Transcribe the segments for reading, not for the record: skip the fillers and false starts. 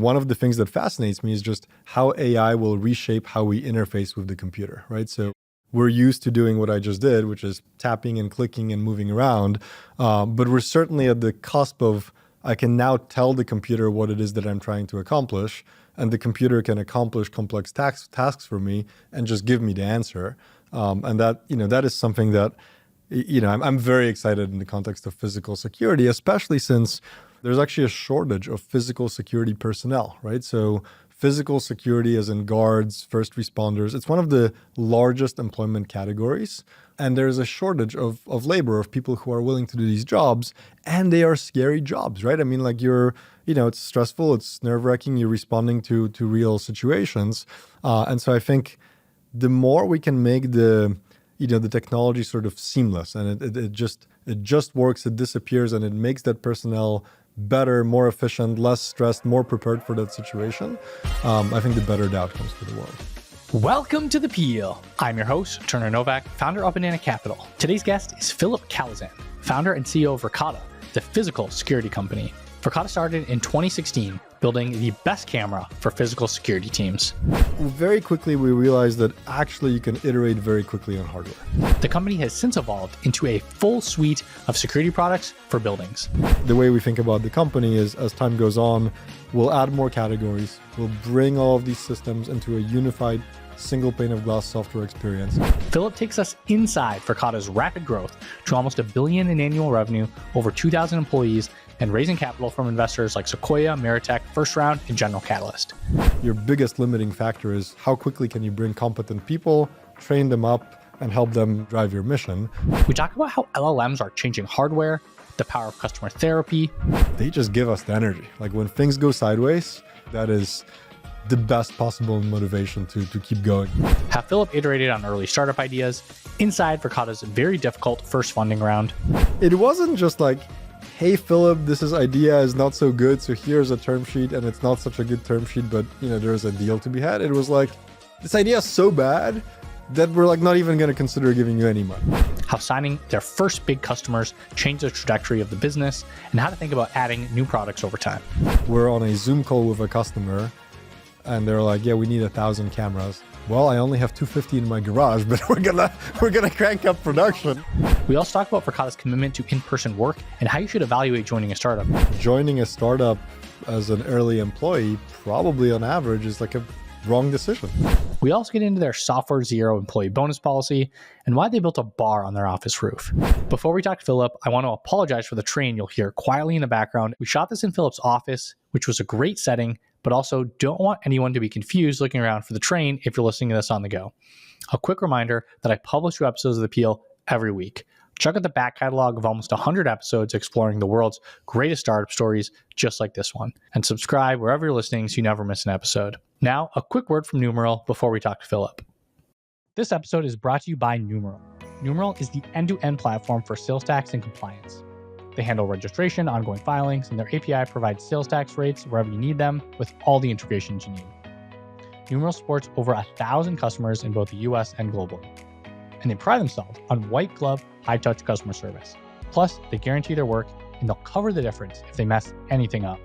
One of the things that fascinates me is just how AI will reshape how we interface with the computer, right? So we're used to doing what I just did, which is tapping and clicking and moving around. But we're certainly at the cusp of, I can now tell the computer what it is that I'm trying to accomplish, and the computer can accomplish complex tasks for me and just give me the answer. And that is something that, I'm very excited in the context of physical security, especially since there's actually a shortage of physical security personnel, right? So physical security, as in guards, first responders, it's one of the largest employment categories. And there's a shortage of labor, of people who are willing to do these jobs. And they are scary jobs, right? I mean, like it's stressful, it's nerve-wracking, you're responding to real situations. And so I think the more we can make the technology sort of seamless, and it just works, it disappears, and it makes that personnel better, more efficient, less stressed, more prepared for that situation, I think the better the outcomes for the world. Welcome to The Peel. I'm your host, Turner Novak, founder of Banana Capital. Today's guest is Filip Kaliszan, founder and CEO of Verkada, the physical security company. Verkada started in 2016, building the best camera for physical security teams. Very quickly, we realized that actually you can iterate very quickly on hardware. The company has since evolved into a full suite of security products for buildings. The way we think about the company is, as time goes on, we'll add more categories. We'll bring all of these systems into a unified single pane of glass software experience. Filip takes us inside Verkada's rapid growth to almost $1 billion in annual revenue, over 2,000 employees, and raising capital from investors like Sequoia, Meritech, First Round, and General Catalyst. Your biggest limiting factor is how quickly can you bring competent people, train them up, and help them drive your mission. We talk about how LLMs are changing hardware, the power of customer therapy. They just give us the energy. Like when things go sideways, that is the best possible motivation to keep going. Have Filip iterated on early startup ideas inside Verkada's very difficult first funding round. It wasn't just like, hey, Filip, this idea is not so good, so here's a term sheet, and it's not such a good term sheet, but there's a deal to be had. It was like, this idea is so bad that we're like not even going to consider giving you any money. How signing their first big customers changed the trajectory of the business, and how to think about adding new products over time. We're on a Zoom call with a customer, and they're like, yeah, we need 1,000 cameras. Well, I only have 250 in my garage, but we're gonna crank up production. We also talk about Verkada's commitment to in-person work and how you should evaluate joining a startup. Joining a startup as an early employee, probably on average, is like a wrong decision. We also get into their software zero employee bonus policy and why they built a bar on their office roof. Before we talk to Filip, I want to apologize for the train you'll hear quietly in the background. We shot this in Filip's office, which was a great setting, but also don't want anyone to be confused looking around for the train if you're listening to this on the go. A quick reminder that I publish 2 episodes of The Peel every week. Check out the back catalog of almost 100 episodes exploring the world's greatest startup stories, just like this one. And subscribe wherever you're listening so you never miss an episode. Now, a quick word from Numeral before we talk to Filip. This episode is brought to you by Numeral. Numeral is the end-to-end platform for sales tax and compliance. They handle registration, ongoing filings, and their API provides sales tax rates wherever you need them with all the integrations you need. Numeral supports over 1,000 customers in both the US and globally. And they pride themselves on white glove, high touch customer service. Plus, they guarantee their work and they'll cover the difference if they mess anything up.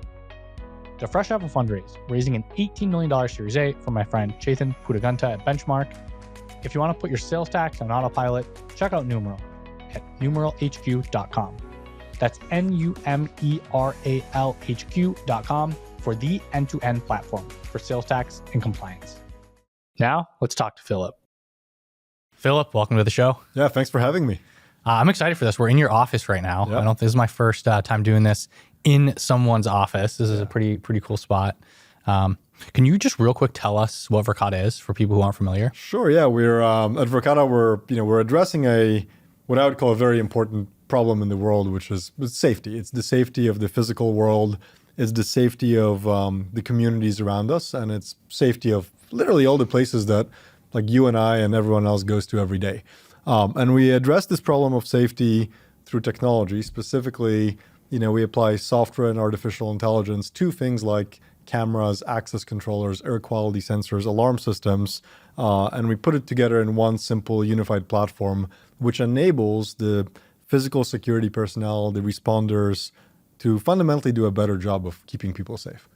They're fresh off a fundraise, raising an $18 million Series A from my friend Chetan Pudagunta at Benchmark. If you want to put your sales tax on autopilot, check out Numeral at numeralhq.com. That's numeralhq.com for the end-to-end platform for sales tax and compliance. Now, let's talk to Filip. Filip, welcome to the show. Yeah, thanks for having me. I'm excited for this. We're in your office right now. Yep. This is my first time doing this in someone's office. This is a pretty cool spot. Can you just real quick tell us what Verkada is for people who aren't familiar? Sure. Yeah, we're at Verkada. We're addressing what I would call a very important problem in the world, which is safety. It's the safety of the physical world. It's the safety of the communities around us, and it's safety of literally all the places that like you and I and everyone else goes to every day. And we address this problem of safety through technology. Specifically, we apply software and artificial intelligence to things like cameras, access controllers, air quality sensors, alarm systems, and we put it together in one simple unified platform, which enables the physical security personnel, the responders, to fundamentally do a better job of keeping people safe.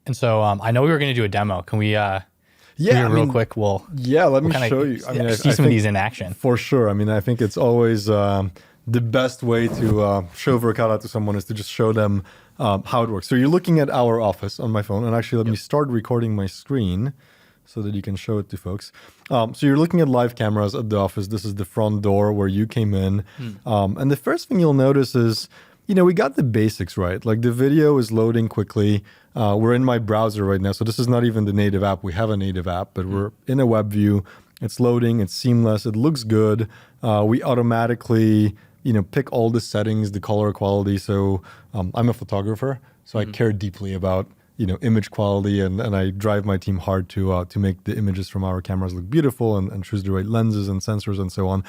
And so I know we were going to do a demo. Can we real quick, let me show you. I mean, see some of these in action. For sure. I mean, I think it's always the best way to show Verkada to someone is to just show them how it works. So you're looking at our office on my phone, and actually let me start recording my screen so that you can show it to folks. So you're looking at live cameras at the office. This is the front door where you came in. And the first thing you'll notice is, we got the basics right. Like the video is loading quickly. We're in my browser right now. So this is not even the native app. We have a native app, but we're in a web view. It's loading. It's seamless. It looks good. We automatically, pick all the settings, the color quality. So I'm a photographer, so I care deeply about image quality, and I drive my team hard to make the images from our cameras look beautiful and choose the right lenses and sensors and so on.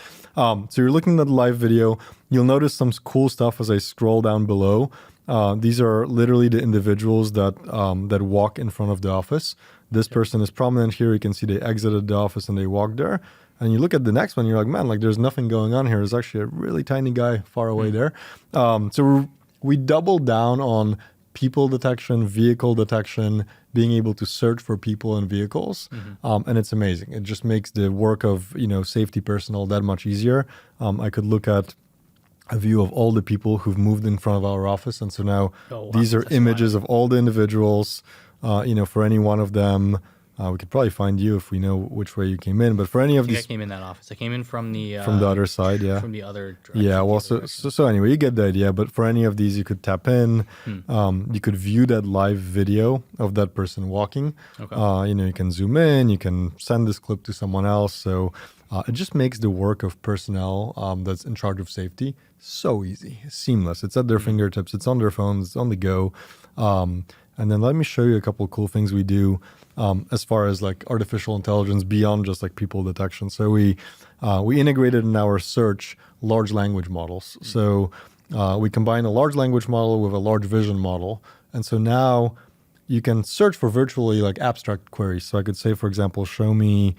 So you're looking at the live video. You'll notice some cool stuff as I scroll down below. These are literally the individuals that walk in front of the office. This person is prominent here. You can see they exited the office and they walked there. And you look at the next one, you're like, man, like there's nothing going on here. There's actually a really tiny guy far away there. So we doubled down on people detection, vehicle detection, being able to search for people and vehicles. And it's amazing. It just makes the work of, safety personnel that much easier. I could look at a view of all the people who've moved in front of our office. And so now these are images of all the individuals, for any one of them. We could probably find you if we know which way you came in. But for any of these, I came in that office. I came in from the other side, yeah. From the other direction. Yeah, well, so anyway, you get the idea. But for any of these, you could tap in. You could view that live video of that person walking. Okay. You can zoom in. You can send this clip to someone else. So it just makes the work of personnel that's in charge of safety so easy, seamless. It's at their fingertips. It's on their phones. It's on the go. And then let me show you a couple of cool things we do as far as like artificial intelligence beyond just like people detection. So we integrated in our search large language models. So we combine a large language model with a large vision model. And so now you can search for virtually like abstract queries. So I could say, for example, show me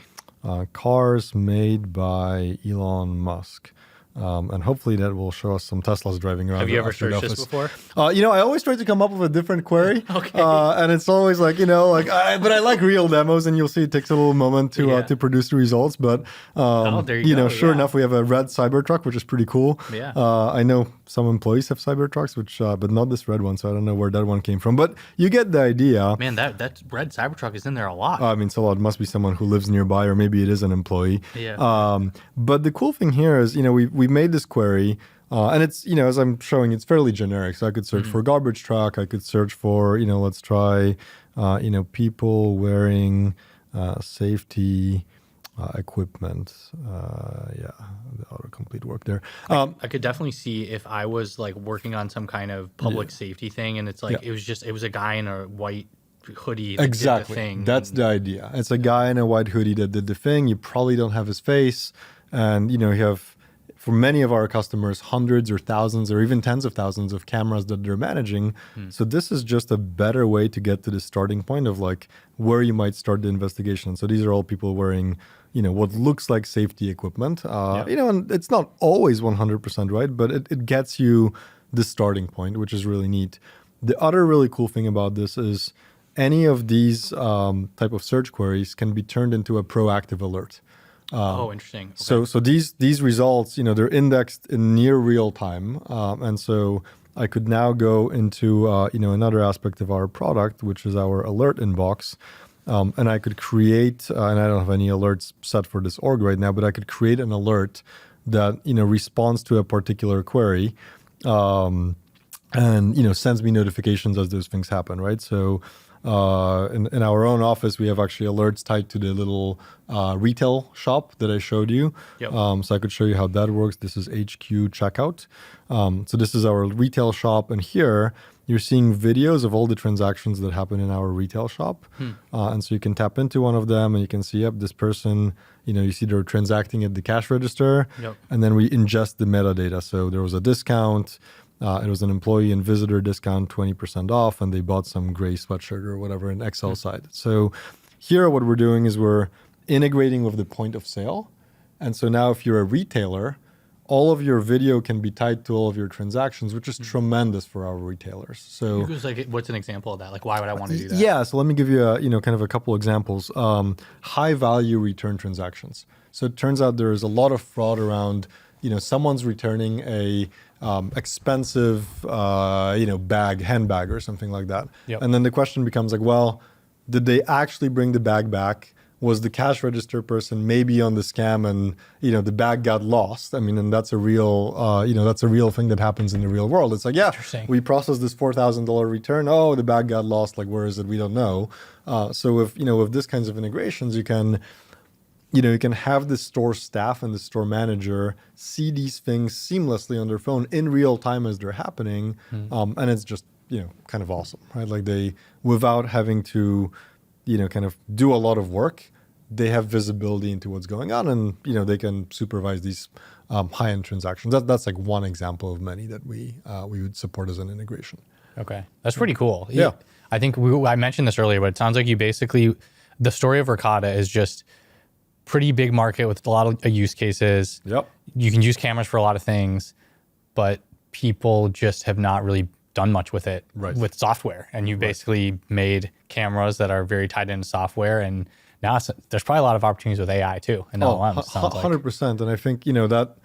cars made by Elon Musk. And hopefully that will show us some Teslas driving around. Have you ever searched this before? I always try to come up with a different query. Okay. And it's always like, but I like real demos, and you'll see it takes a little moment to produce the results. But, there you go. Sure enough, we have a red Cybertruck, which is pretty cool. Yeah. I know some employees have Cybertrucks, but not this red one. So I don't know where that one came from. But you get the idea. Man, that red Cybertruck is in there a lot. It's a lot. It must be someone who lives nearby, or maybe it is an employee. Yeah. But the cool thing here is, we made this query, and it's, as I'm showing, it's fairly generic. So I could search for garbage truck. I could search for, let's try, people wearing safety equipment. The autocomplete work there. I could definitely see if I was like working on some kind of public safety thing, and it's like it was a guy in a white hoodie that exactly did the thing. That's the idea. It's a guy in a white hoodie that did the thing. You probably don't have his face, and you have, for many of our customers, hundreds or thousands or even tens of thousands of cameras that they're managing. So this is just a better way to get to the starting point of like where you might start the investigation. So these are all people wearing, what looks like safety equipment. And it's not always 100% right, but it gets you the starting point, which is really neat. The other really cool thing about this is any of these type of search queries can be turned into a proactive alert. Interesting. Okay. So these results, they're indexed in near real time, and so I could now go into another aspect of our product, which is our alert inbox, and I could create, and I don't have any alerts set for this org right now, but I could create an alert that responds to a particular query, and sends me notifications as those things happen, right? So. In our own office, we have actually alerts tied to the little retail shop that I showed you. Yep. So I could show you how that works. This is HQ checkout. So this is our retail shop. And here you're seeing videos of all the transactions that happen in our retail shop. And so you can tap into one of them and you can see, this person, you see they're transacting at the cash register. Yep. And then we ingest the metadata. So there was a discount. It was an employee and visitor discount, 20% off, and they bought some gray sweatshirt or whatever in Excel side. So here what we're doing is we're integrating with the point of sale. And so now if you're a retailer, all of your video can be tied to all of your transactions, which is tremendous for our retailers. So What's an example of that? Like, why would I want to do that? yeah, so let me give you kind of a couple examples. High value return transactions. So it turns out there is a lot of fraud around, someone's returning a expensive, handbag or something like that. Yep. And then the question becomes like, well, did they actually bring the bag back? Was the cash register person maybe on the scam and, the bag got lost? I mean, and that's a real, that's a real thing that happens in the real world. It's like, yeah, we processed this $4,000 return. Oh, the bag got lost. Like, where is it? We don't know. So with this kinds of integrations, you can have the store staff and the store manager see these things seamlessly on their phone in real time as they're happening. And it's just, kind of awesome, right? Like without having to, kind of do a lot of work, they have visibility into what's going on, and they can supervise these high-end transactions. That's like one example of many that we would support as an integration. Okay, that's pretty cool. Yeah, I think I mentioned this earlier, but it sounds like you basically, the story of Verkada is just pretty big market with a lot of use cases. Yep. You can use cameras for a lot of things, but people just have not really done much with it with software. And you basically made cameras that are very tied into software. And now there's probably a lot of opportunities with AI too. And LLMs, sounds like. 100%. And I think, that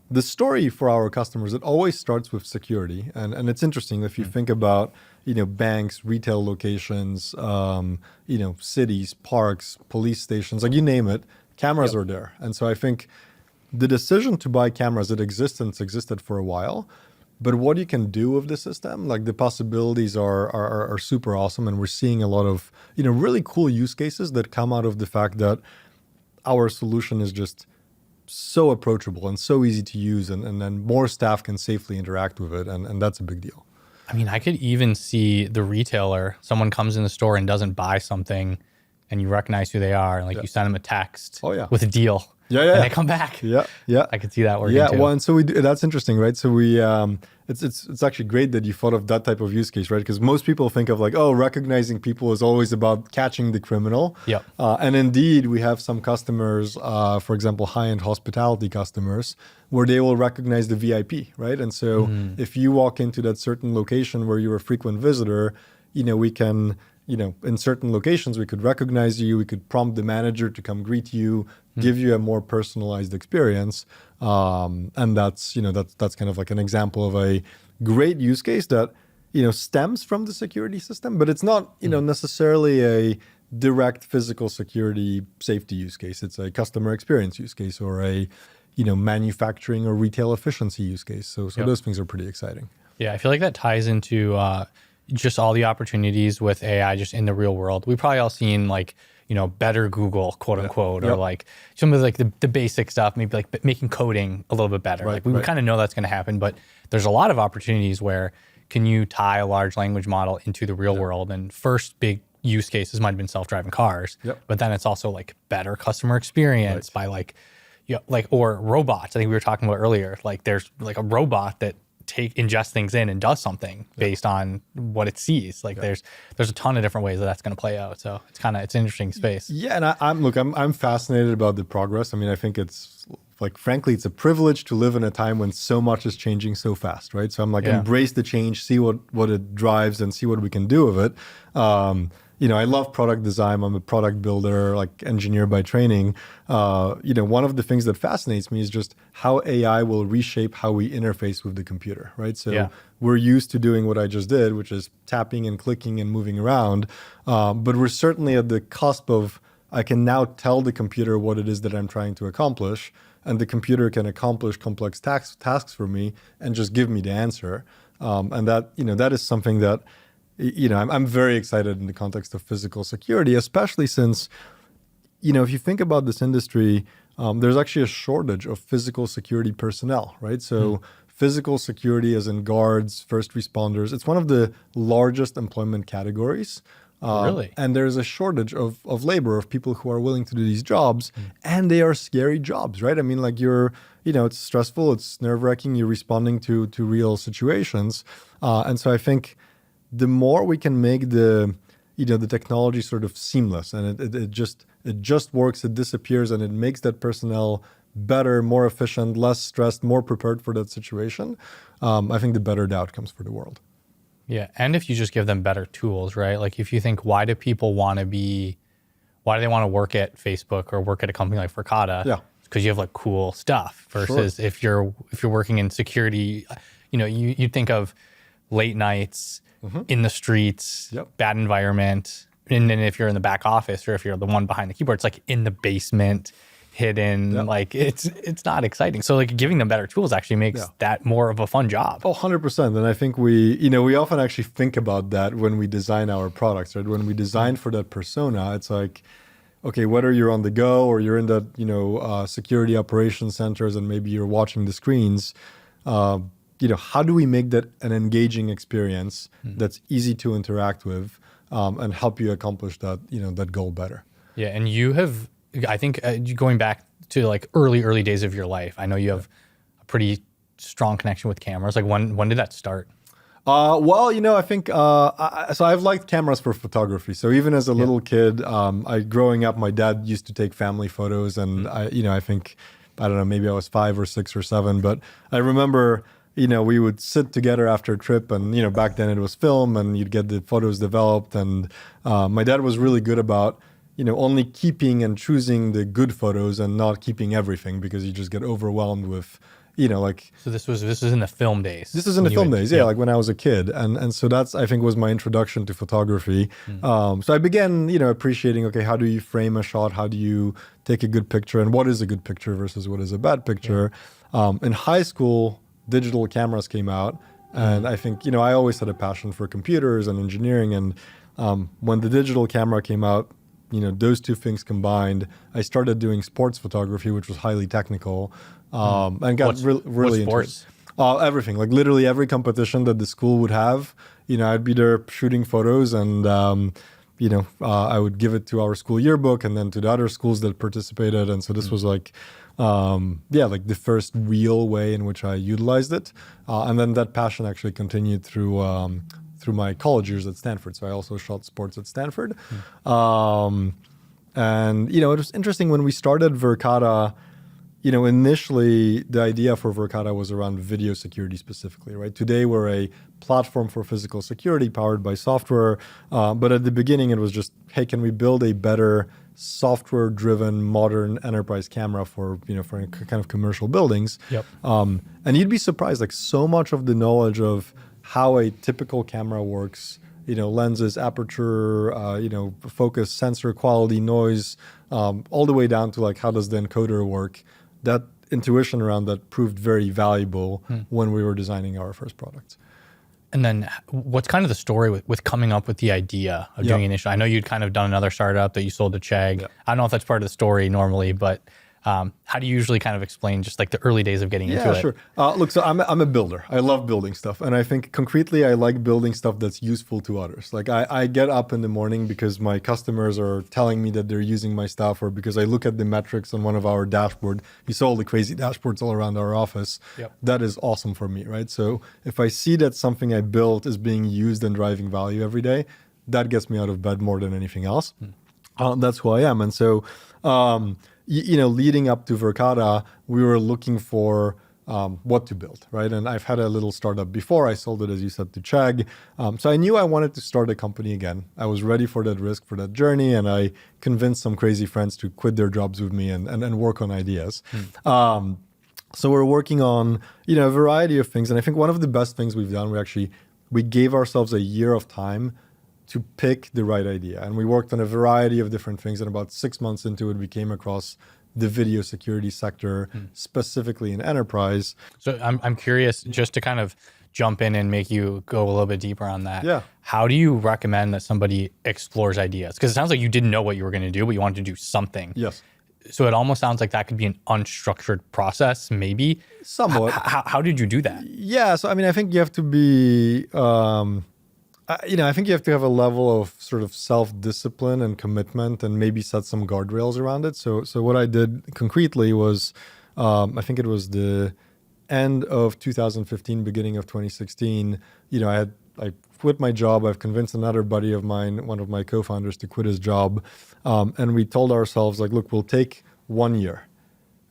the story for our customers, it always starts with security. And it's interesting if you think about, banks, retail locations, cities, parks, police stations, like you name it, cameras are there. And so I think the decision to buy cameras, it existed for a while. But what you can do with the system, like the possibilities are super awesome. And we're seeing a lot of, really cool use cases that come out of the fact that our solution is just so approachable and so easy to use. And then more staff can safely interact with it. And that's a big deal. I mean, I could even see the retailer, someone comes in the store and doesn't buy something and you recognize who they are. And you send them a text with a deal. Yeah. And they come back. Yeah. I could see that working too. Well, and so that's interesting, right? So it's actually great that you thought of that type of use case, right? Because most people think of like, recognizing people is always about catching the criminal. Yep. And indeed, we have some customers, for example, high-end hospitality customers, where they will recognize the VIP, right? And so if you walk into that certain location where you're a frequent visitor, we can, in certain locations, we could recognize you, we could prompt the manager to come greet you, give you a more personalized experience. And that's kind of like an example of a great use case that, stems from the security system, but it's not, necessarily a direct physical security safety use case. It's a customer experience use case or a, manufacturing or retail efficiency use case. So those things are pretty exciting. Yeah, I feel like that ties into just all the opportunities with AI just in the real world. We've probably all seen better Google, quote unquote, or like some of like the basic stuff, maybe like making coding a little bit better. Like we kind of know that's going to happen, but there's a lot of opportunities where can you tie a large language model into the real world? And first big use cases might have been self-driving cars, but then it's also like better customer experience by or robots. I think we were talking about earlier, like there's like a robot that ingest things in and does something based on what it sees. Like there's a ton of different ways that that's going to play out. So it's an interesting space. Yeah, and I'm fascinated about the progress. I mean, I think it's like, frankly, it's a privilege to live in a time when so much is changing so fast, right? So I'm like, embrace the change, see what it drives, and see what we can do with it. I love product design. I'm a product builder, like engineer by training. One of the things that fascinates me is just how AI will reshape how we interface with the computer, right? So we're used to doing what I just did, which is tapping and clicking and moving around. But we're certainly at the cusp of, I can now tell the computer what it is that I'm trying to accomplish, and the computer can accomplish complex tasks for me and just give me the answer. And that is something that, I'm very excited in the context of physical security, especially since, if you think about this industry, there's actually a shortage of physical security personnel, right? So physical security, as in guards, first responders, it's one of the largest employment categories. Really? And there's a shortage of labor, of people who are willing to do these jobs, and they are scary jobs, right? I mean, like it's stressful, it's nerve-wracking, you're responding to real situations. And so I think the more we can make the technology sort of seamless, and it just works, it disappears, and it makes that personnel better, more efficient, less stressed, more prepared for that situation, I think the better the outcomes for the world. Yeah. And if you just give them better tools, right? Like if you think, why do they want to work at Facebook or work at a company like Verkada? Yeah. Because you have like cool stuff versus if you're working in security, you think of late nights in the streets, bad environment. And then if you're in the back office or if you're the one behind the keyboard, it's like in the basement, hidden, like it's not exciting. So like giving them better tools actually makes that more of a fun job. Oh, 100%. And I think we often actually think about that when we design our products, right? When we design for that persona, it's like, okay, whether you're on the go or you're in that, security operations centers and maybe you're watching the screens, how do we make that an engaging experience that's easy to interact with and help you accomplish that, that goal better? Yeah. And you have, I think going back to like early days of your life, I know you have a pretty strong connection with cameras. Like when did that start? Well, I think, so I've liked cameras for photography. So even as a little kid, growing up, my dad used to take family photos and I think, I don't know, maybe I was 5 or 6 or 7, but I remember, we would sit together after a trip and, back then it was film and you'd get the photos developed. And my dad was really good about, only keeping and choosing the good photos and not keeping everything because you just get overwhelmed with, So this was in the film days. This is in the film days, like when I was a kid. And so that's, I think, was my introduction to photography. So I began, appreciating, okay, how do you frame a shot? How do you take a good picture? And what is a good picture versus what is a bad picture? In high school, digital cameras came out. And I think, I always had a passion for computers and engineering. And when the digital camera came out, those two things combined, I started doing sports photography, which was highly technical, and got really into it. Everything, like literally every competition that the school would have, I'd be there shooting photos and, I would give it to our school yearbook and then to the other schools that participated. And so this was like, like the first real way in which I utilized it. And then that passion actually continued through my college years at Stanford. So I also shot sports at Stanford. And, it was interesting when we started Verkada, initially the idea for Verkada was around video security specifically, right? Today we're a platform for physical security powered by software. But at the beginning it was just, hey, can we build a better software-driven modern enterprise camera for kind of commercial buildings? And you'd be surprised, like so much of the knowledge of how a typical camera works, lenses, aperture, focus, sensor quality, noise, all the way down to like how does the encoder work. That intuition around that proved very valuable when we were designing our first products. And then what's kind of the story with coming up with the idea of doing initial? I know you'd kind of done another startup that you sold to Chegg. I don't know if that's part of the story normally, but how do you usually kind of explain just like the early days of getting into it? Yeah, sure. Look, so I'm a builder. I love building stuff. And I think concretely, I like building stuff that's useful to others. Like I get up in the morning because my customers are telling me that they're using my stuff or because I look at the metrics on one of our dashboard. You saw all the crazy dashboards all around our office. That is awesome for me, right? So if I see that something I built is being used and driving value every day, that gets me out of bed more than anything else. That's who I am. And so, leading up to Verkada, we were looking for what to build, right? And I've had a little startup before. I sold it, as you said, to Chegg. So I knew I wanted to start a company again. I was ready for that risk, for that journey, and I convinced some crazy friends to quit their jobs with me and work on ideas. So we're working on, a variety of things. And I think one of the best things we've done, we gave ourselves a year of time to pick the right idea. And we worked on a variety of different things. And about 6 months into it, we came across the video security sector, specifically in enterprise. So I'm curious, just to kind of jump in and make you go a little bit deeper on that. Yeah. How do you recommend that somebody explores ideas? Because it sounds like you didn't know what you were going to do, but you wanted to do something. Yes. So it almost sounds like that could be an unstructured process, maybe. Somewhat. How did you do that? Yeah. So, I think you have to be... I think you have to have a level of sort of self-discipline and commitment and maybe set some guardrails around it. So what I did concretely was, I think it was the end of 2015, beginning of 2016, I quit my job. I've convinced another buddy of mine, one of my co-founders, to quit his job. And we told ourselves, like, look, we'll take 1 year.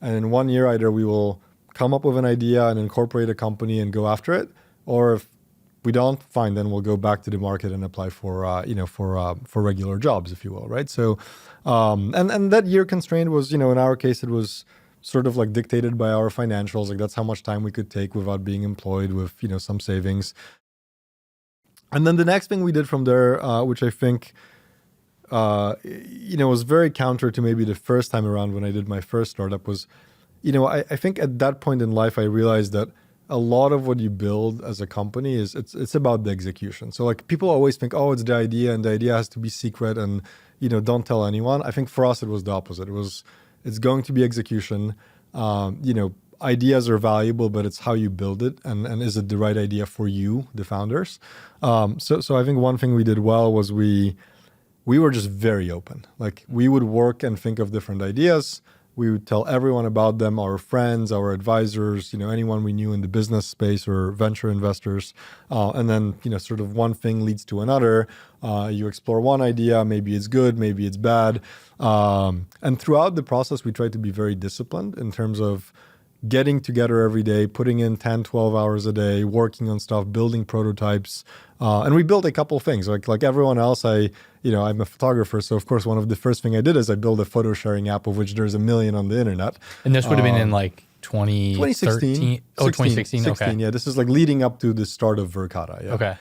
And in 1 year, either we will come up with an idea and incorporate a company and go after it, or if we don't, fine, then we'll go back to the market and apply for regular jobs, if you will, right? So, and that year constraint was, in our case, it was sort of like dictated by our financials. Like that's how much time we could take without being employed with, some savings. And then the next thing we did from there, which I think, was very counter to maybe the first time around when I did my first startup was, I think at that point in life, I realized that a lot of what you build as a company it's about the execution. So like people always think, oh, it's the idea and the idea has to be secret and, don't tell anyone. I think for us, it was the opposite. It's going to be execution. Ideas are valuable, but it's how you build it and is it the right idea for you, the founders? So I think one thing we did well was we were just very open. Like we would work and think of different ideas. We would tell everyone about them, our friends, our advisors, anyone we knew in the business space or venture investors. And then, sort of one thing leads to another. You explore one idea, maybe it's good, maybe it's bad. And throughout the process, we tried to be very disciplined in terms of getting together every day, putting in 10, 12 hours a day, working on stuff, building prototypes. And we built a couple of things. Like everyone else, I'm a photographer. So of course, one of the first thing I did is I built a photo sharing app of which there's a million on the internet. And this would have been in like 2016. Oh, 2016. 16, okay. Yeah, this is like leading up to the start of Verkada. Yeah. Okay.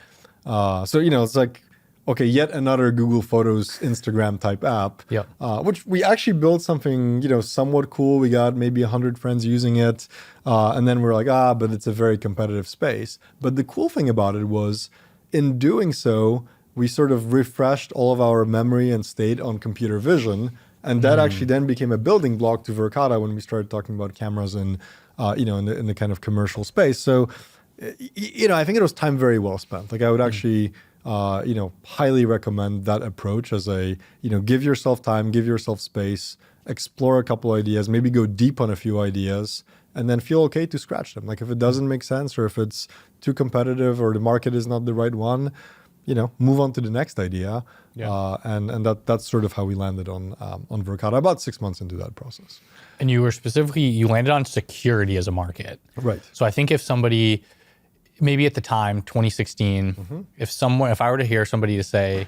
So, it's like, okay, yet another Google Photos, Instagram type app, Yep. Which we actually built something, somewhat cool. We got maybe 100 friends using it. And then we're like, but it's a very competitive space. But the cool thing about it was in doing so, we sort of refreshed all of our memory and state on computer vision. And that actually then became a building block to Verkada when we started talking about cameras and, in the kind of commercial space. So, I think it was time very well spent. Like I would actually... highly recommend that approach as a, give yourself time, give yourself space, explore a couple ideas, maybe go deep on a few ideas, and then feel okay to scratch them. Like if it doesn't make sense or if it's too competitive or the market is not the right one, move on to the next idea. Yeah. And that's sort of how we landed on Verkada about 6 months into that process. And you landed on security as a market. Right. So I think if somebody... maybe at the time, 2016, if I were to hear somebody to say,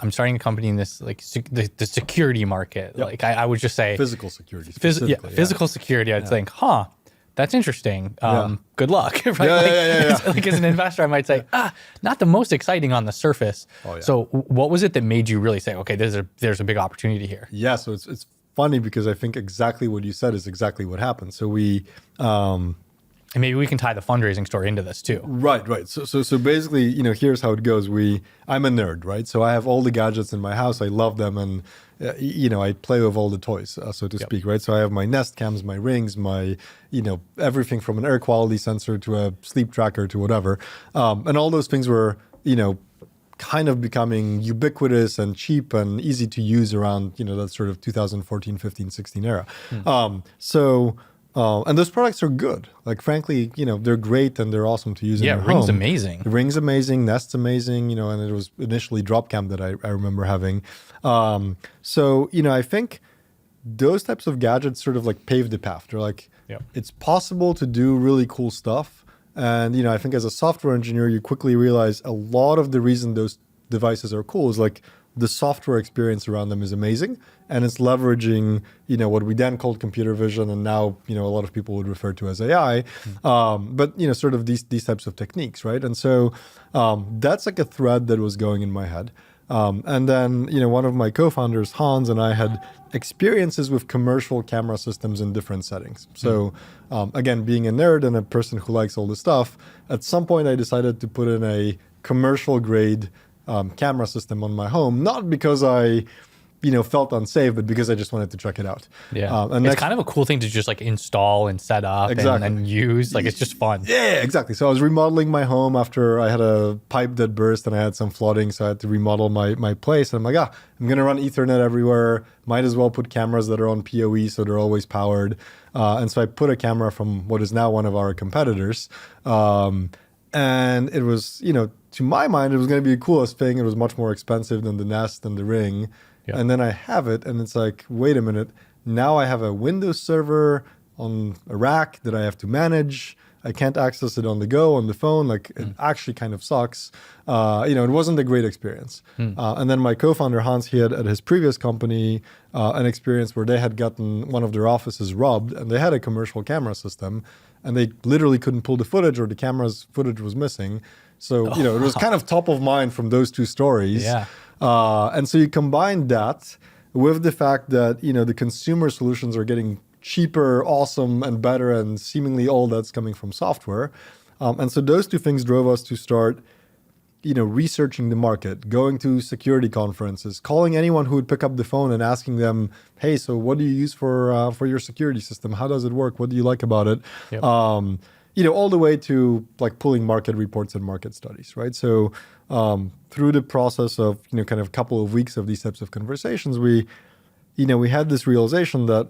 I'm starting a company in this like the security market, Yep. like I would just say physical security. Physical security. I'd think, that's interesting. Good luck, right? Like as an investor, I might say, not the most exciting on the surface. Oh, yeah. So what was it that made you really say, okay, there's a big opportunity here? Yeah. So it's funny because I think exactly what you said is exactly what happened. So we. And maybe we can tie the fundraising story into this too. Right. So basically, here's how it goes. I'm a nerd, right? So I have all the gadgets in my house. I love them, and I play with all the toys, so to speak, right? So I have my Nest cams, my rings, my everything from an air quality sensor to a sleep tracker to whatever, and all those things were kind of becoming ubiquitous and cheap and easy to use around that sort of 2014, 15, 16 era. And those products are good. Like, frankly, they're great and they're awesome to use in your home. Ring's amazing. The Ring's amazing. Nest's amazing, and it was initially Dropcam that I remember having. I think those types of gadgets sort of like paved the path. They're like, it's possible to do really cool stuff. And, I think as a software engineer, you quickly realize a lot of the reason those devices are cool is like, the software experience around them is amazing, and it's leveraging, what we then called computer vision, and now, a lot of people would refer to as AI, but sort of these types of techniques, right? And so that's like a thread that was going in my head. And then, one of my co-founders, Hans, and I had experiences with commercial camera systems in different settings. So again, being a nerd and a person who likes all this stuff, at some point I decided to put in a commercial grade camera system on my home, not because I, felt unsafe, but because I just wanted to check it out. Yeah, and it's kind of a cool thing to just like install and set up and use. Like, it's just fun. Yeah, exactly. So I was remodeling my home after I had a pipe that burst and I had some flooding, so I had to remodel my place. And I'm like, I'm gonna run Ethernet everywhere. Might as well put cameras that are on PoE, so they're always powered. And so I put a camera from what is now one of our competitors. And it was, to my mind, it was going to be the coolest thing. It was much more expensive than the Nest and the Ring. Yeah. And then I have it, and it's like, wait a minute, now I have a Windows server on a rack that I have to manage. I can't access it on the go, on the phone. Like it actually kind of sucks. It wasn't a great experience. And then my co-founder, Hans, he had at his previous company an experience where they had gotten one of their offices robbed and they had a commercial camera system and they literally couldn't pull the footage or the camera's footage was missing. So, it was kind of top of mind from those two stories. Yeah. And so you combine that with the fact that, the consumer solutions are getting cheaper, awesome, and better, and seemingly all that's coming from software. And so those two things drove us to start, researching the market, going to security conferences, calling anyone who would pick up the phone and asking them, hey, so what do you use for your security system? How does it work? What do you like about it? Yep. All the way to like pulling market reports and market studies, right? So through the process of, kind of a couple of weeks of these types of conversations, we had this realization that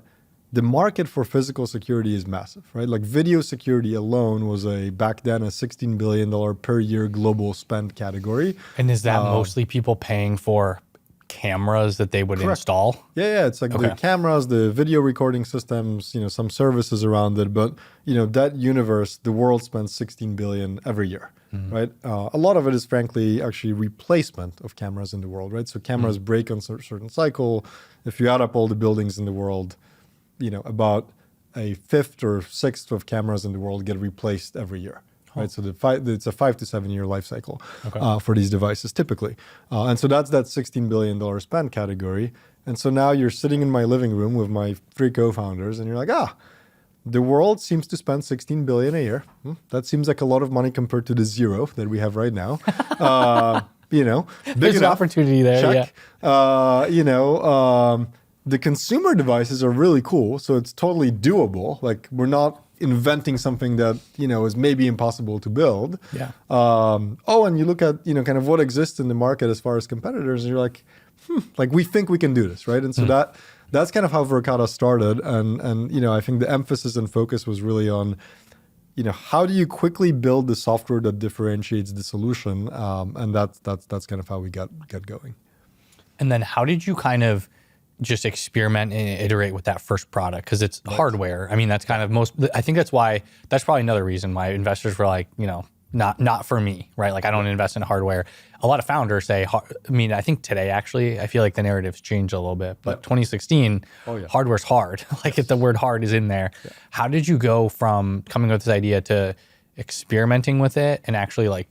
the market for physical security is massive, right? Like video security alone was back then a $16 billion per year global spend category. And is that mostly people paying for cameras that they would install? Yeah. It's like the cameras, the video recording systems, some services around it. But, that universe, the world spends 16 billion every year, right? A lot of it is frankly actually replacement of cameras in the world, right? So cameras break on a certain cycle. If you add up all the buildings in the world, about a fifth or sixth of cameras in the world get replaced every year, right? So it's a 5 to 7 year life cycle for these devices typically. And so that's that $16 billion spend category. And so now you're sitting in my living room with my 3 co-founders and you're like, the world seems to spend 16 billion a year. That seems like a lot of money compared to the 0 that we have right now. Big There's an opportunity there. Check. The consumer devices are really cool, so it's totally doable. Like we're not inventing something that is maybe impossible to build. Yeah. And you look at kind of what exists in the market as far as competitors, and you're like, like we think we can do this, right? And so that's kind of how Verkada started, and I think the emphasis and focus was really on how do you quickly build the software that differentiates the solution, and that's kind of how we got going. And then how did you kind of just experiment and iterate with that first product? Because it's hardware. I mean, that's kind of I think that's probably another reason why investors were like, not for me, right? Like I don't invest in hardware. A lot of founders say, I think today actually, I feel like the narrative's changed a little bit, but 2016, hardware's hard. Like if the word hard is in there. Yeah. How did you go from coming up with this idea to experimenting with it and actually like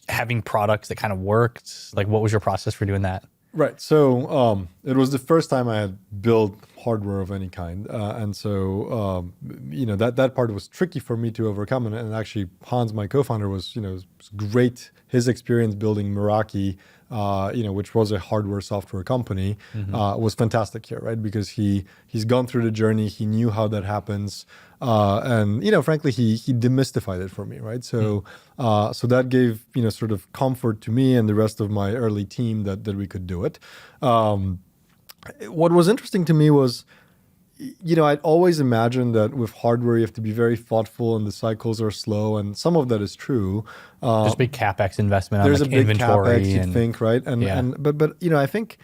having products that kind of worked? Like what was your process for doing that? Right. So it was the first time I had built hardware of any kind. And so, that part was tricky for me to overcome. And actually, Hans, my co-founder, was great. His experience building Meraki, which was a hardware software company, was fantastic here, right? Because he's gone through the journey. He knew how that happens. And frankly, he demystified it for me, right? So so that gave sort of comfort to me and the rest of my early team that we could do it. What was interesting to me was, I'd always imagined that with hardware you have to be very thoughtful and the cycles are slow, and some of that is true. There's a big capex investment on there's like a big inventory. Capex, you'd think, right? But I think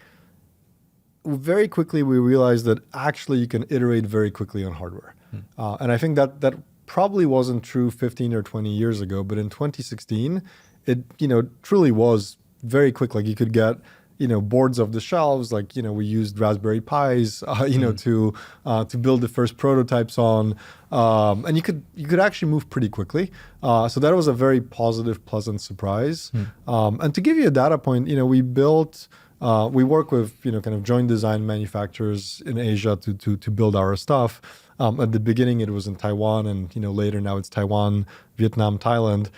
very quickly we realized that actually you can iterate very quickly on hardware. And I think that probably wasn't true 15 or 20 years ago, but in 2016, it truly was very quick. Like you could get boards off the shelves. Like we used Raspberry Pis, to build the first prototypes on, and you could actually move pretty quickly. So that was a very positive, pleasant surprise. And to give you a data point, we work with kind of joint design manufacturers in Asia to build our stuff. At the beginning, it was in Taiwan, and later now it's Taiwan, Vietnam, Thailand.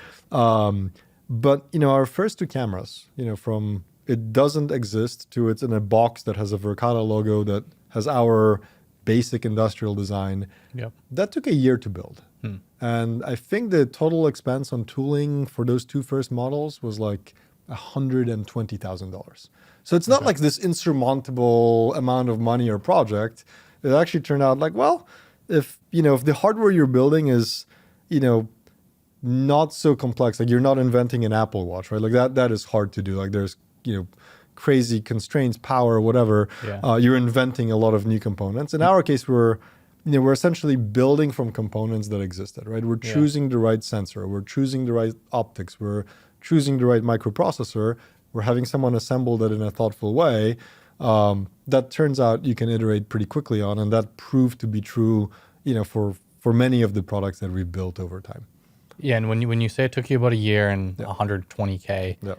But our first 2 cameras, from it doesn't exist to it's in a box that has a Verkada logo that has our basic industrial design. Yep. That took a year to build. And I think the total expense on tooling for those 2 first models was like $120,000. So it's not like this insurmountable amount of money or project. It actually turned out like, well, if the hardware you're building is, not so complex, like you're not inventing an Apple Watch, right? Like that is hard to do. Like there's, crazy constraints, power, whatever, you're inventing a lot of new components. In our case, we're essentially building from components that existed, right? We're choosing the right sensor, we're choosing the right optics, we're choosing the right microprocessor, we're having someone assemble that in a thoughtful way. That turns out you can iterate pretty quickly on, and that proved to be true, for many of the products that we've built over time. Yeah, and when you say it took you about a year and 120K,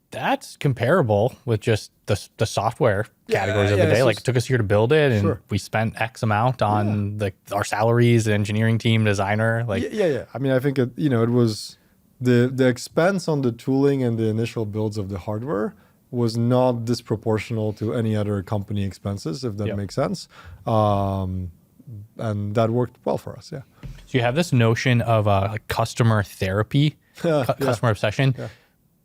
that's comparable with just the software categories of the day. Like, it took us a year to build it, and we spent X amount on our salaries, the engineering team, designer. I mean, I think it was the expense on the tooling and the initial builds of the hardware was not disproportional to any other company expenses, if that makes sense. And that worked well for us, So you have this notion of customer therapy, customer obsession.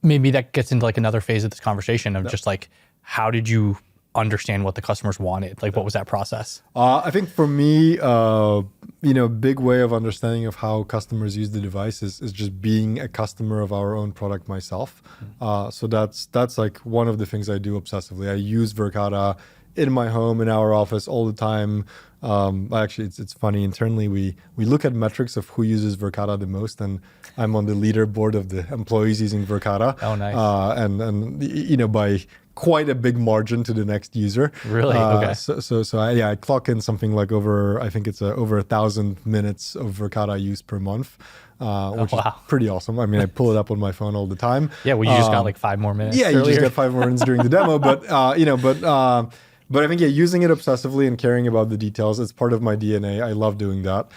Maybe that gets into like another phase of this conversation of just like, how did you understand what the customers wanted? Like, what was that process? I think for me, big way of understanding of how customers use the device is just being a customer of our own product myself. So that's like one of the things I do obsessively. I use Verkada in my home, in our office all the time. Actually, it's funny. Internally, we look at metrics of who uses Verkada the most, and I'm on the leaderboard of the employees using Verkada. Oh, nice. And by quite a big margin to the next user. Really? Okay. So I clock in something like over 1,000 minutes of Verkada use per month. Which is pretty awesome. I mean, I pull it up on my phone all the time. Yeah, well, you just got like 5 more minutes. Yeah, you just got 5 more minutes during the demo. But I think, using it obsessively and caring about the details, it's part of my DNA. I love doing that.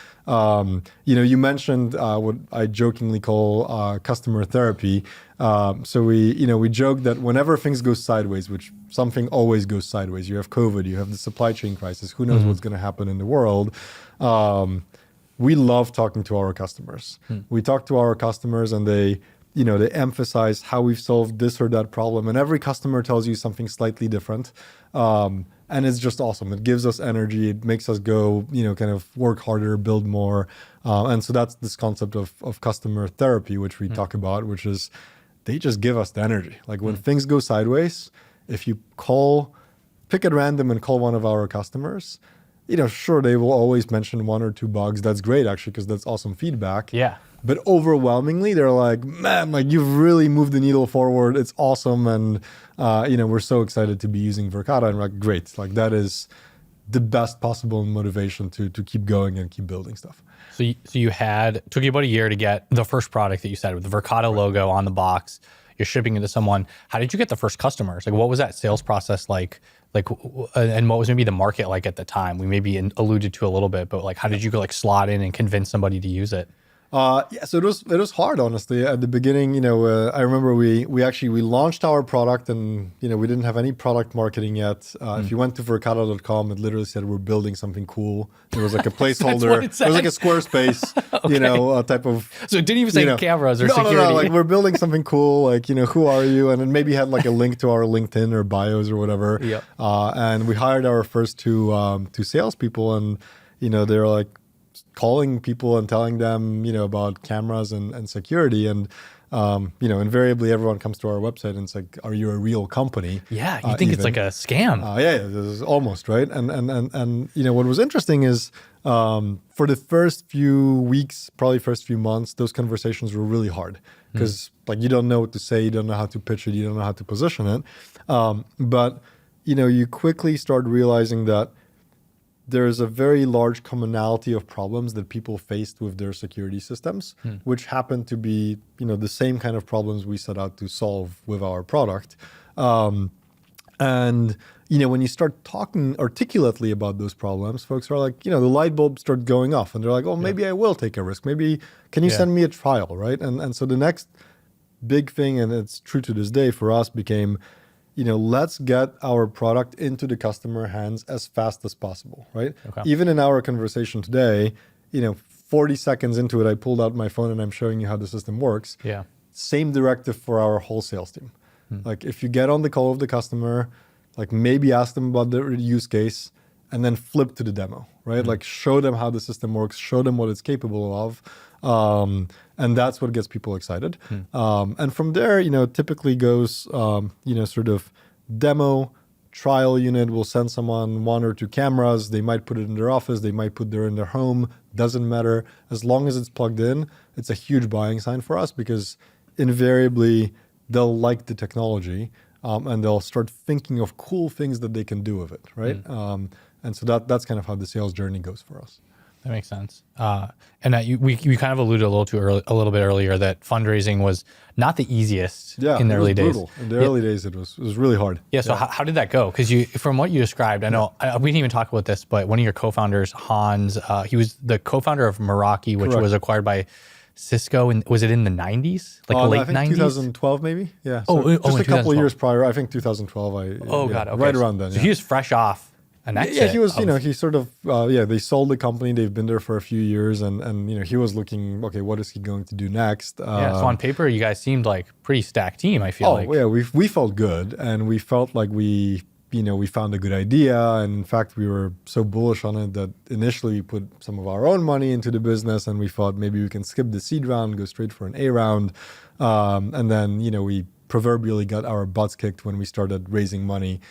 You mentioned what I jokingly call customer therapy. So we joke that whenever things go sideways, which something always goes sideways, you have COVID, you have the supply chain crisis, who knows what's going to happen in the world. We love talking to our customers. We talk to our customers, and they emphasize how we've solved this or that problem. And every customer tells you something slightly different. And it's just awesome. It gives us energy. It makes us go, kind of work harder, build more. And so that's this concept of customer therapy, which we talk about, which is they just give us the energy. Like, when things go sideways, if you pick at random and call one of our customers, sure, they will always mention 1 or 2 bugs. That's great, actually, because that's awesome feedback. Yeah. But overwhelmingly, they're like, man, like, you've really moved the needle forward. It's awesome. And, we're so excited to be using Verkada. And we're like, great. Like, that is the best possible motivation to keep going and keep building stuff. So you took you about a year to get the first product that you said with the Verkada logo on the box. You're shipping it to someone. How did you get the first customers? Like, what was that sales process like? And what was maybe the market like at the time? We maybe alluded to a little bit, but like, how did you go slot in and convince somebody to use it? So it was hard, honestly. At the beginning, I remember we launched our product, and we didn't have any product marketing yet. If you went to verkada.com, it literally said we're building something cool. There was like a placeholder. It was like a Squarespace, type of. So it didn't even say cameras or security. No, like, we're building something cool. Like, who are you? And then maybe had like a link to our LinkedIn or bios or whatever. Yep. And we hired our first two salespeople, and they're like calling people and telling them, about cameras and security. And, invariably everyone comes to our website and it's like, are you a real company? Yeah. You think it's like a scam. Yeah, this is almost, right. And what was interesting is, for the first few weeks, probably first few months, those conversations were really hard because like, you don't know what to say. You don't know how to pitch it. You don't know how to position it. But you quickly start realizing that there's a very large commonality of problems that people faced with their security systems, which happen to be, the same kind of problems we set out to solve with our product. And, when you start talking articulately about those problems, folks are like, the light bulbs start going off and they're like, oh, maybe I will take a risk. Maybe, can you send me a trial, right? And so the next big thing, and it's true to this day for us, became, let's get our product into the customer hands as fast as possible, right? Okay. Even in our conversation today, 40 seconds into it, I pulled out my phone and I'm showing you how the system works. Yeah. Same directive for our whole sales team. Like, if you get on the call with the customer, like, maybe ask them about the use case and then flip to the demo, right? Like, show them how the system works, show them what it's capable of. And that's what gets people excited. And from there, typically goes, sort of demo trial unit. We'll send someone 1 or 2 cameras. They might put it in their office. They might put it in their home. Doesn't matter. As long as it's plugged in, it's a huge buying sign for us because invariably they'll like the technology and they'll start thinking of cool things that they can do with it, right? And so that's kind of how the sales journey goes for us. That makes sense. We kind of alluded a little bit earlier that fundraising was not the easiest in the early days. Brutal. In the early days, it was really hard. Yeah. So how did that go? Because from what you described, I know we didn't even talk about this, but one of your co-founders, Hans, he was the co-founder of Meraki, which was acquired by Cisco. And was it in the 90s, late I think 90s? 2012 maybe. Yeah. So just a couple of years prior. I think 2012. God. Okay. Right around then. So he was fresh off an exit. Yeah, he was, he sort of, they sold the company. They've been there for a few years and he was looking, okay, what is he going to do next? So on paper, you guys seemed like pretty stacked team, I feel like. Oh, yeah, we felt good and we felt like we found a good idea. And in fact, we were so bullish on it that initially we put some of our own money into the business and we thought maybe we can skip the seed round, go straight for an A round. And then, we proverbially got our butts kicked when we started raising money.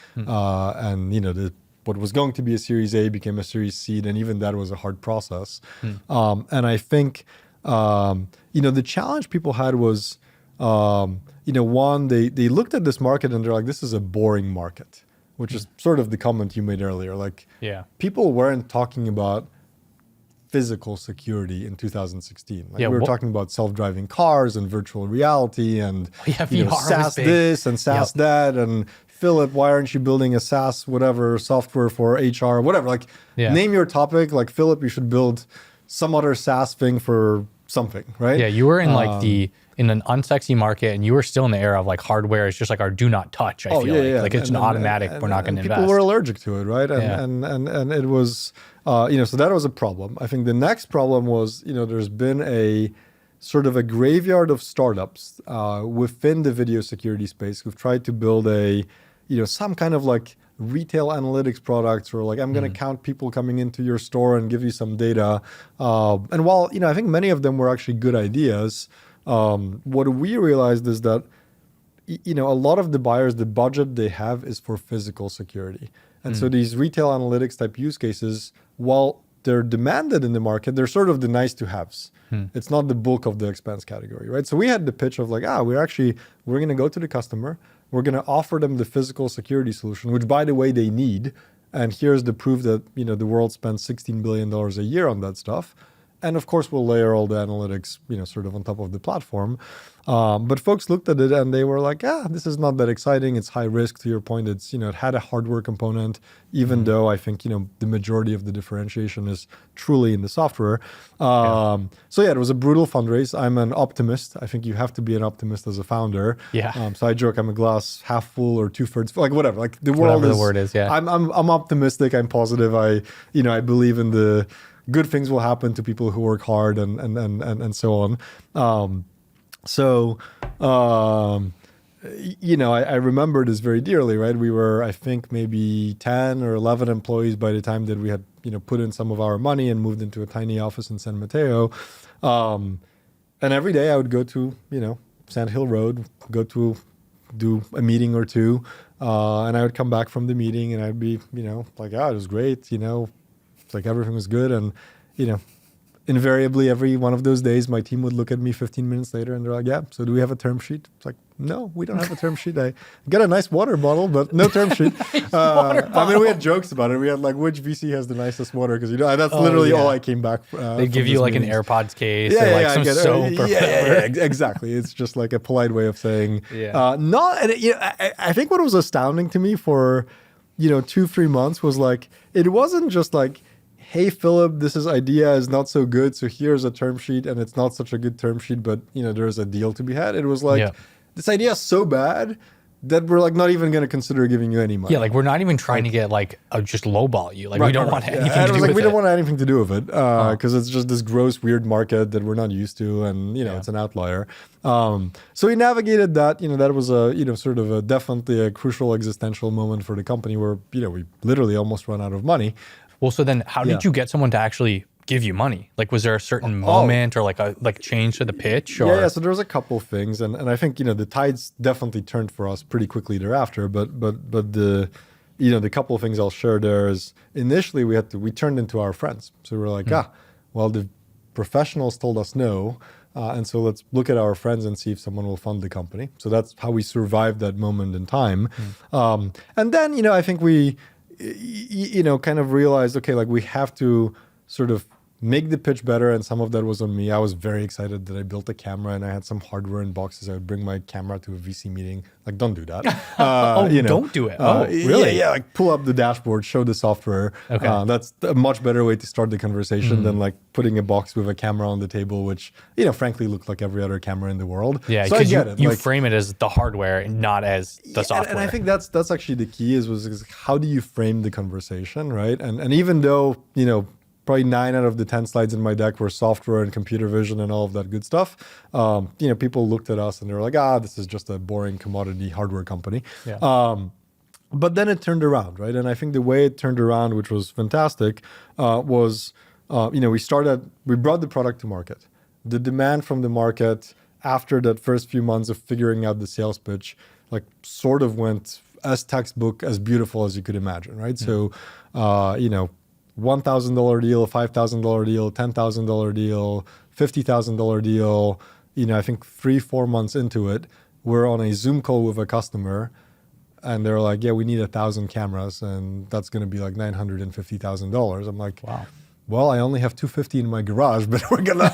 What was going to be a Series A became a Series C, and even that was a hard process. And I think, the challenge people had was, one, they looked at this market and they're like, this is a boring market, which is sort of the comment you made earlier. Like, people weren't talking about physical security in 2016. We were talking about self-driving cars and virtual reality and SaaS this and SaaS that and Philip, why aren't you building a SaaS whatever software for HR, whatever? Name your topic. Like, Philip, you should build some other SaaS thing for something, right? Yeah, you were in in an unsexy market, and you were still in the era of hardware is just our do not touch. I feel like it's an automatic. We're not going to invest. People were allergic to it, right? And it was so that was a problem. I think the next problem was there's been a sort of a graveyard of startups within the video security space who've tried to build some kind of retail analytics products, or I'm going to count people coming into your store and give you some data. And while I think many of them were actually good ideas, what we realized is that a lot of the buyers, the budget they have is for physical security. And so these retail analytics type use cases, while they're demanded in the market, they're sort of the nice to haves. It's not the bulk of the expense category, right? So we had the pitch of we're going to go to the customer. We're going to offer them the physical security solution, which, by the way, they need. And here's the proof that, the world spends $16 billion a year on that stuff. And of course, we'll layer all the analytics, sort of on top of the platform. But folks looked at it and they were like, this is not that exciting. It's high risk. To your point, it's, it had a hardware component, even though I think, the majority of the differentiation is truly in the software. So it was a brutal fundraise. I'm an optimist. I think you have to be an optimist as a founder. So I joke, I'm a glass half full or 2/3 full, whatever. The world whatever the word is. Yeah. I'm optimistic. I'm positive. I believe in the good things will happen to people who work hard and so on. I remember this very dearly, right? We were, I think, maybe 10 or 11 employees by the time that we had, put in some of our money and moved into a tiny office in San Mateo. And every day I would go to, Sand Hill Road, go to do a meeting or two. And I would come back from the meeting and I'd be, it was great, everything was good. And, invariably every one of those days, my team would look at me 15 minutes later and they're like, so do we have a term sheet? It's like, no, we don't have a term sheet. I got a nice water bottle, but no term sheet. We had jokes about it. We had which VC has the nicest water? Because, that's literally all I came back they give you an AirPods case some soap. Exactly. It's just a polite way of saying, I think what was astounding to me for, 2-3 months was it wasn't just hey, Philip, this idea is not so good, so here's a term sheet, and it's not such a good term sheet, but, there's a deal to be had. It was this idea is so bad that we're not even going to consider giving you any money. Yeah, we're not even trying to get just lowball you. We don't want anything to do with it. We don't want anything to do with it because it's just this gross, weird market that we're not used to, and it's an outlier. So we navigated that. That was a sort of definitely a crucial existential moment for the company where we literally almost ran out of money. Well, so then how did you get someone to actually give you money? Like, was there a certain moment or like a change to the pitch? Or? Yeah. So there was a couple of things, and I think the tides definitely turned for us pretty quickly thereafter. But the the couple of things I'll share there is initially we turned into our friends. So we were like, well, the professionals told us no. And so let's look at our friends and see if someone will fund the company. So that's how we survived that moment in time. And then, I think we, kind of realized, okay, like we have to sort of make the pitch better. And some of that was on me. I was very excited that I built a camera and I had some hardware in boxes. I would bring my camera to a VC meeting. Like, don't do that. Don't do it. Really? Yeah, like pull up the dashboard, show the software. Okay. That's a much better way to start the conversation than like putting a box with a camera on the table, which, frankly looked like every other camera in the world. Yeah, so because you frame it as the hardware and not as the software. And I think that's actually the key is how do you frame the conversation, right? And even though, probably 9 out of the 10 slides in my deck were software and computer vision and all of that good stuff. People looked at us and they were like, this is just a boring commodity hardware company. Yeah. But then it turned around, right? And I think the way it turned around, which was fantastic, was, we brought the product to market. The demand from the market after that first few months of figuring out the sales pitch, like sort of went as textbook, as beautiful as you could imagine, right? So, $1,000 deal, $5,000 deal, $10,000 deal, $50,000 deal. I think 3-4 months into it, we're on a Zoom call with a customer, and they're like, "Yeah, we need 1,000 cameras, and that's going to be like $950,000." I'm like, "Wow. Well, I only have 250 in my garage, but we're gonna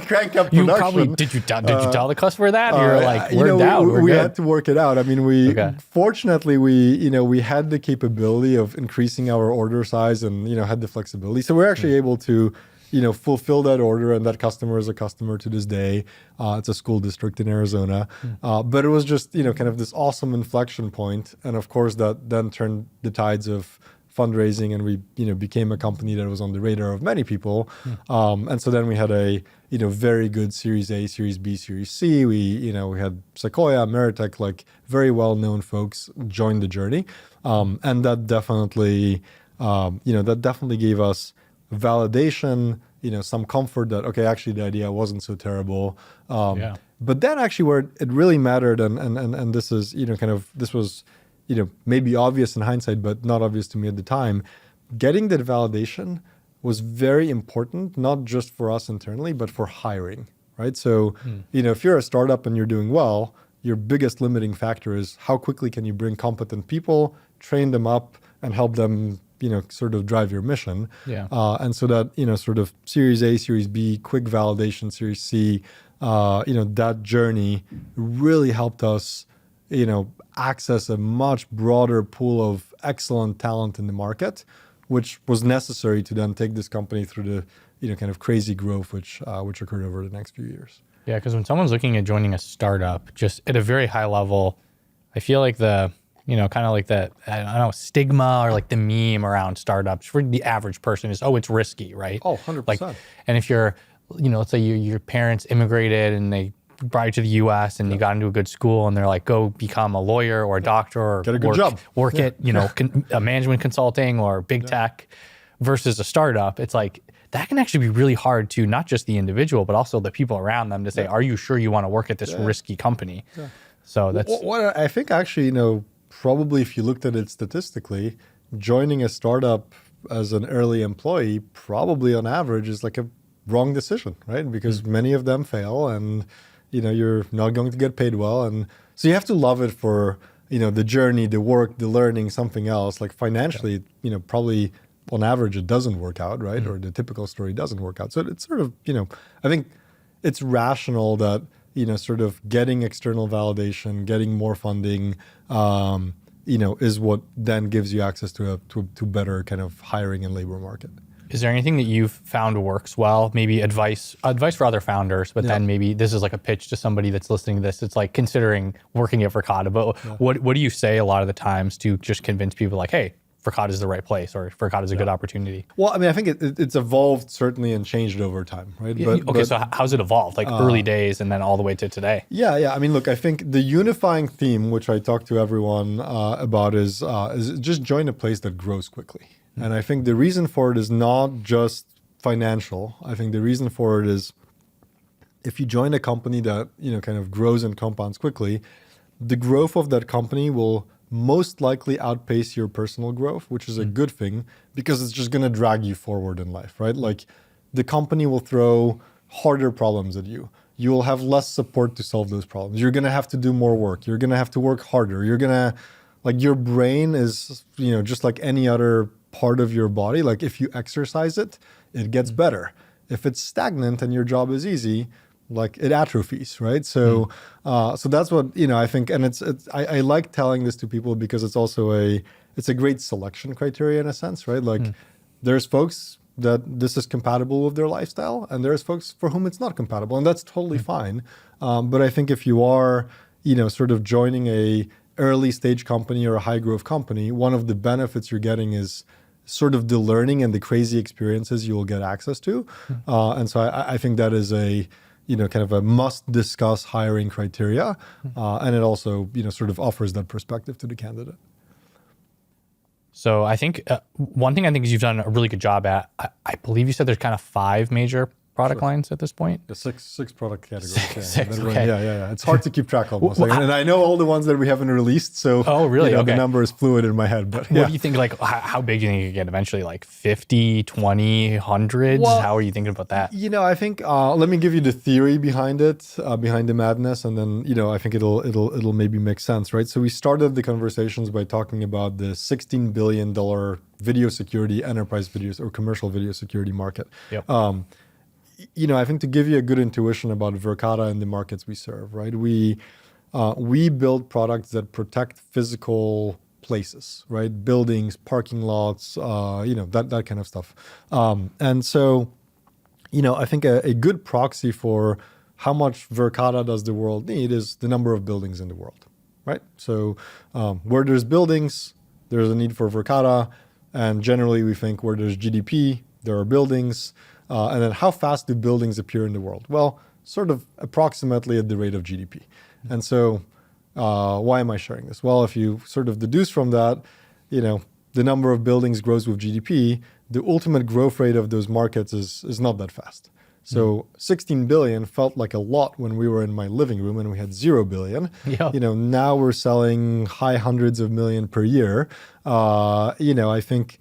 crank up production." You probably did you tell the customer that? You're like, we're down. We had to work it out. I mean, fortunately we had the capability of increasing our order size and had the flexibility. So we're actually able to fulfill that order, and that customer is a customer to this day. It's a school district in Arizona, but it was just kind of this awesome inflection point, and of course that then turned the tides of fundraising, and we became a company that was on the radar of many people. And so then we had a very good Series A, Series B, Series C. We had Sequoia, Meritech, like very well known folks join the journey, and that definitely gave us validation, some comfort that okay, actually the idea wasn't so terrible. But then actually where it really mattered, and this is this was maybe obvious in hindsight, but not obvious to me at the time. Getting that validation was very important, not just for us internally, but for hiring, right? So, if you're a startup and you're doing well, your biggest limiting factor is how quickly can you bring competent people, train them up, and help them, sort of drive your mission. And so that, sort of Series A, Series B, quick validation, Series C, that journey really helped us, access a much broader pool of excellent talent in the market, which was necessary to then take this company through the kind of crazy growth which occurred over the next few years. Yeah, because when someone's looking at joining a startup, just at a very high level, I feel like kind of like the, I don't know, stigma or like the meme around startups for the average person is, it's risky, right? 100%. Like, and if you're, let's say your parents immigrated and they brought you to the U.S. and you got into a good school and they're like, go become a lawyer or a doctor or get a good job. Work at, a management consulting or big tech versus a startup. It's like, that can actually be really hard to not just the individual, but also the people around them to say, are you sure you want to work at this risky company? So that's what I think actually, probably if you looked at it statistically, joining a startup as an early employee probably on average is like a wrong decision, right? Because many of them fail and you're not going to get paid well. And so you have to love it for, the journey, the work, the learning, something else. Like financially, probably on average, it doesn't work out, right? Or the typical story doesn't work out. So it's sort of, I think it's rational that, sort of getting external validation, getting more funding, is what then gives you access to better kind of hiring and labor market. Is there anything that you've found works well? Maybe advice for other founders, but then maybe this is like a pitch to somebody that's listening to this. It's like considering working at Verkada. But what do you say a lot of the times to just convince people like, hey, Verkada is the right place or Verkada is a good opportunity? Well, I mean, I think it's evolved certainly and changed over time, right? So how's it evolved? Like early days and then all the way to today? Yeah. I mean, look, I think the unifying theme, which I talk to everyone about is just join a place that grows quickly. And I think the reason for it is not just financial. I think the reason for it is if you join a company that, kind of grows and compounds quickly, the growth of that company will most likely outpace your personal growth, which is a good thing because it's just going to drag you forward in life, right? Like the company will throw harder problems at you. You will have less support to solve those problems. You're going to have to do more work. You're going to have to work harder. You're going to, like, your brain is, just like any other part of your body. Like if you exercise it, it gets better. If it's stagnant and your job is easy, like it atrophies, right? So, so that's what, I think, and I like telling this to people because it's also it's a great selection criteria in a sense, right? Like there's folks that this is compatible with their lifestyle and there's folks for whom it's not compatible, and that's totally fine. But I think if you are, sort of joining a early stage company or a high growth company, one of the benefits you're getting is sort of the learning and the crazy experiences you will get access to. And so I think that is a, kind of a must discuss hiring criteria. And it also, sort of offers that perspective to the candidate. So I think one thing I think is you've done a really good job at, I believe you said there's kind of 5 major product lines at this point. The six product categories. Six, okay. Yeah. It's hard to keep track almost. And I know all the ones that we haven't released. So oh, really? Okay. The number is fluid in my head. But what do you think, like, how big do you think you get eventually? Like 50, 20, hundreds? Well, how are you thinking about that? I think, let me give you the theory behind it, behind the madness. And then, I think it'll maybe make sense, right? So we started the conversations by talking about the $16 billion video security, enterprise videos or commercial video security market. Yep. I think to give you a good intuition about Verkada and the markets we serve, right? We build products that protect physical places, right? Buildings, parking lots, that kind of stuff. And so, I think a good proxy for how much Verkada does the world need is the number of buildings in the world, right? So where there's buildings, there's a need for Verkada. And generally we think where there's GDP, there are buildings. And then how fast do buildings appear in the world? Well, sort of approximately at the rate of GDP. And so why am I sharing this? Well, if you sort of deduce from that, the number of buildings grows with GDP, the ultimate growth rate of those markets is not that fast. So 16 billion felt like a lot when we were in my living room and we had 0 billion. Yeah. Now we're selling high hundreds of million per year. I think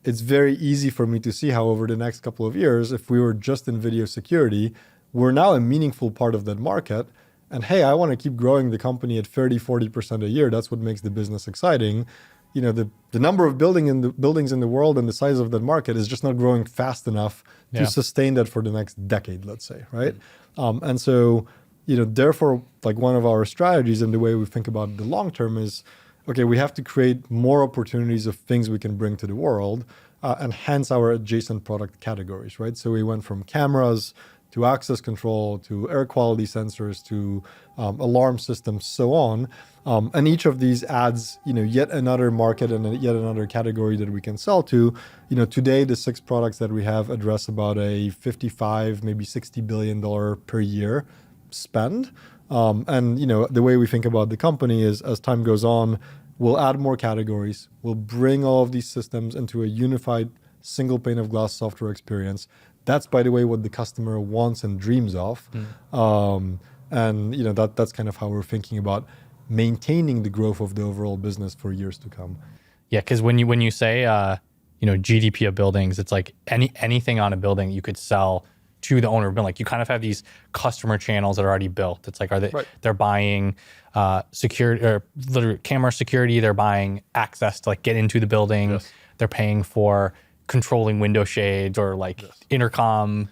it's very easy for me to see how over the next couple of years, if we were just in video security, we're now a meaningful part of that market. And hey, I want to keep growing the company at 30, 40% a year. That's what makes the business exciting. The number of buildings in the world and the size of that market is just not growing fast enough to sustain that for the next decade, let's say, right? And so, therefore, like one of our strategies and the way we think about the long term is, okay, we have to create more opportunities of things we can bring to the world, and hence our adjacent product categories, right? So we went from cameras to access control to air quality sensors to alarm systems, so on. And each of these adds, yet another market and yet another category that we can sell to. Today the 6 products that we have address about a $55, maybe $60 billion per year spend. And the way we think about the company is, as time goes on, we'll add more categories. We'll bring all of these systems into a unified single pane of glass software experience. That's, by the way, what the customer wants and dreams of. And that's kind of how we're thinking about maintaining the growth of the overall business for years to come. Yeah, because when you say GDP of buildings, it's like anything on a building you could sell to the owner of a building. Like you kind of have these customer channels that are already built. It's like they're buying security or literally camera security. They're buying access to like get into the building. Yes. They're paying for controlling window shades or like intercom,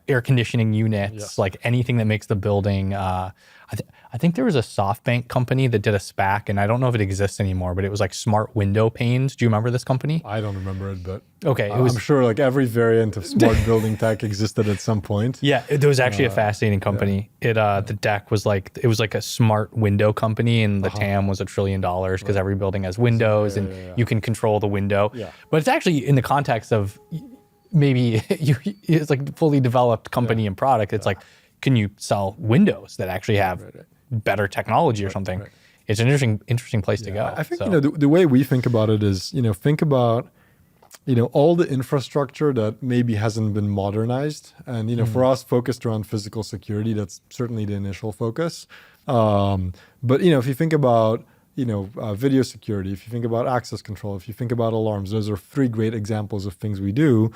air conditioning units, like anything that makes the building. I think there was a SoftBank company that did a SPAC, and I don't know if it exists anymore, but it was like smart window panes. Do you remember this company? I don't remember it, but okay, I'm sure like every variant of smart building tech existed at some point. Yeah, there was actually a fascinating company. The deck was like, it was like a smart window company, and the TAM was $1 trillion because every building has windows and you can control the window. Yeah. But it's actually in the context of maybe it's like a fully developed company and product. It's like, can you sell windows that actually have better technology or something? Right. It's an interesting place to go. I think the way we think about it is, think about all the infrastructure that maybe hasn't been modernized. And, for us, focused around physical security, that's certainly the initial focus. But, if you think about, video security, if you think about access control, if you think about alarms, those are three great examples of things we do.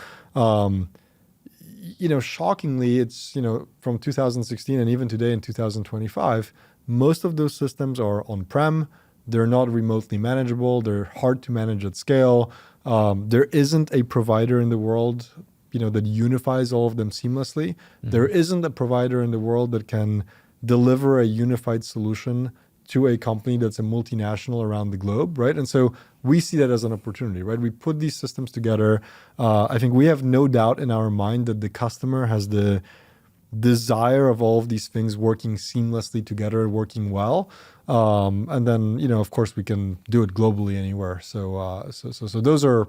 Shockingly, it's, from 2016 and even today in 2025, most of those systems are on-prem. They're not remotely manageable. They're hard to manage at scale. There isn't a provider in the world, that unifies all of them seamlessly. There isn't a provider in the world that can deliver a unified solution to a company that's a multinational around the globe, right? And so we see that as an opportunity, right? We put these systems together. I think we have no doubt in our mind that the customer has the desire of all of these things working seamlessly together, working well. And then, of course, we can do it globally anywhere. So those are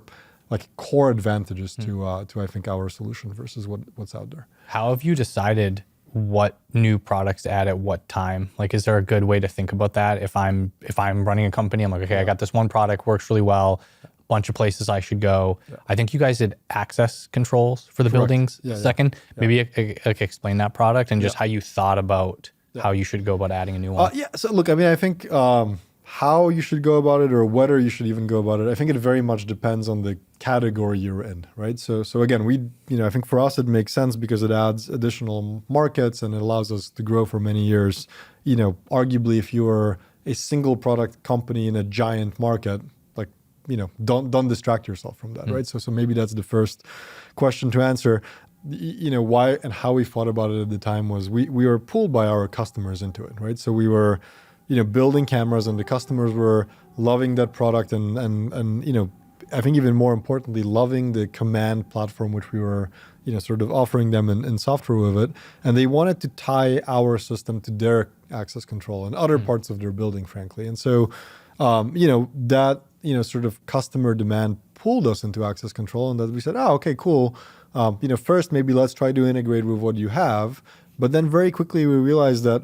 like core advantages to I think our solution versus what's out there. How have you decided what new products to add at what time? Like, is there a good way to think about that? If I'm running a company, I'm like, okay, I got this one product, works really well, bunch of places I should go. Yeah. I think you guys did access controls for the buildings second. Yeah. Maybe explain that product and just how you thought about how you should go about adding a new one. So look, I think how you should go about it or whether you should even go about it, I think it very much depends on the category you're in, right? So again, I think for us it makes sense because it adds additional markets and it allows us to grow for many years. Arguably if you are a single product company in a giant market, like, don't distract yourself from that, right? So maybe that's the first question to answer. Why and how we thought about it at the time was we were pulled by our customers into it, right? So we were, building cameras and the customers were loving that product and I think even more importantly, loving the command platform, which we were, sort of offering them in software with it. And they wanted to tie our system to their access control and other parts of their building, frankly. And so, that, sort of customer demand pulled us into access control and that we said, okay, cool. First, maybe let's try to integrate with what you have. But then very quickly we realized that,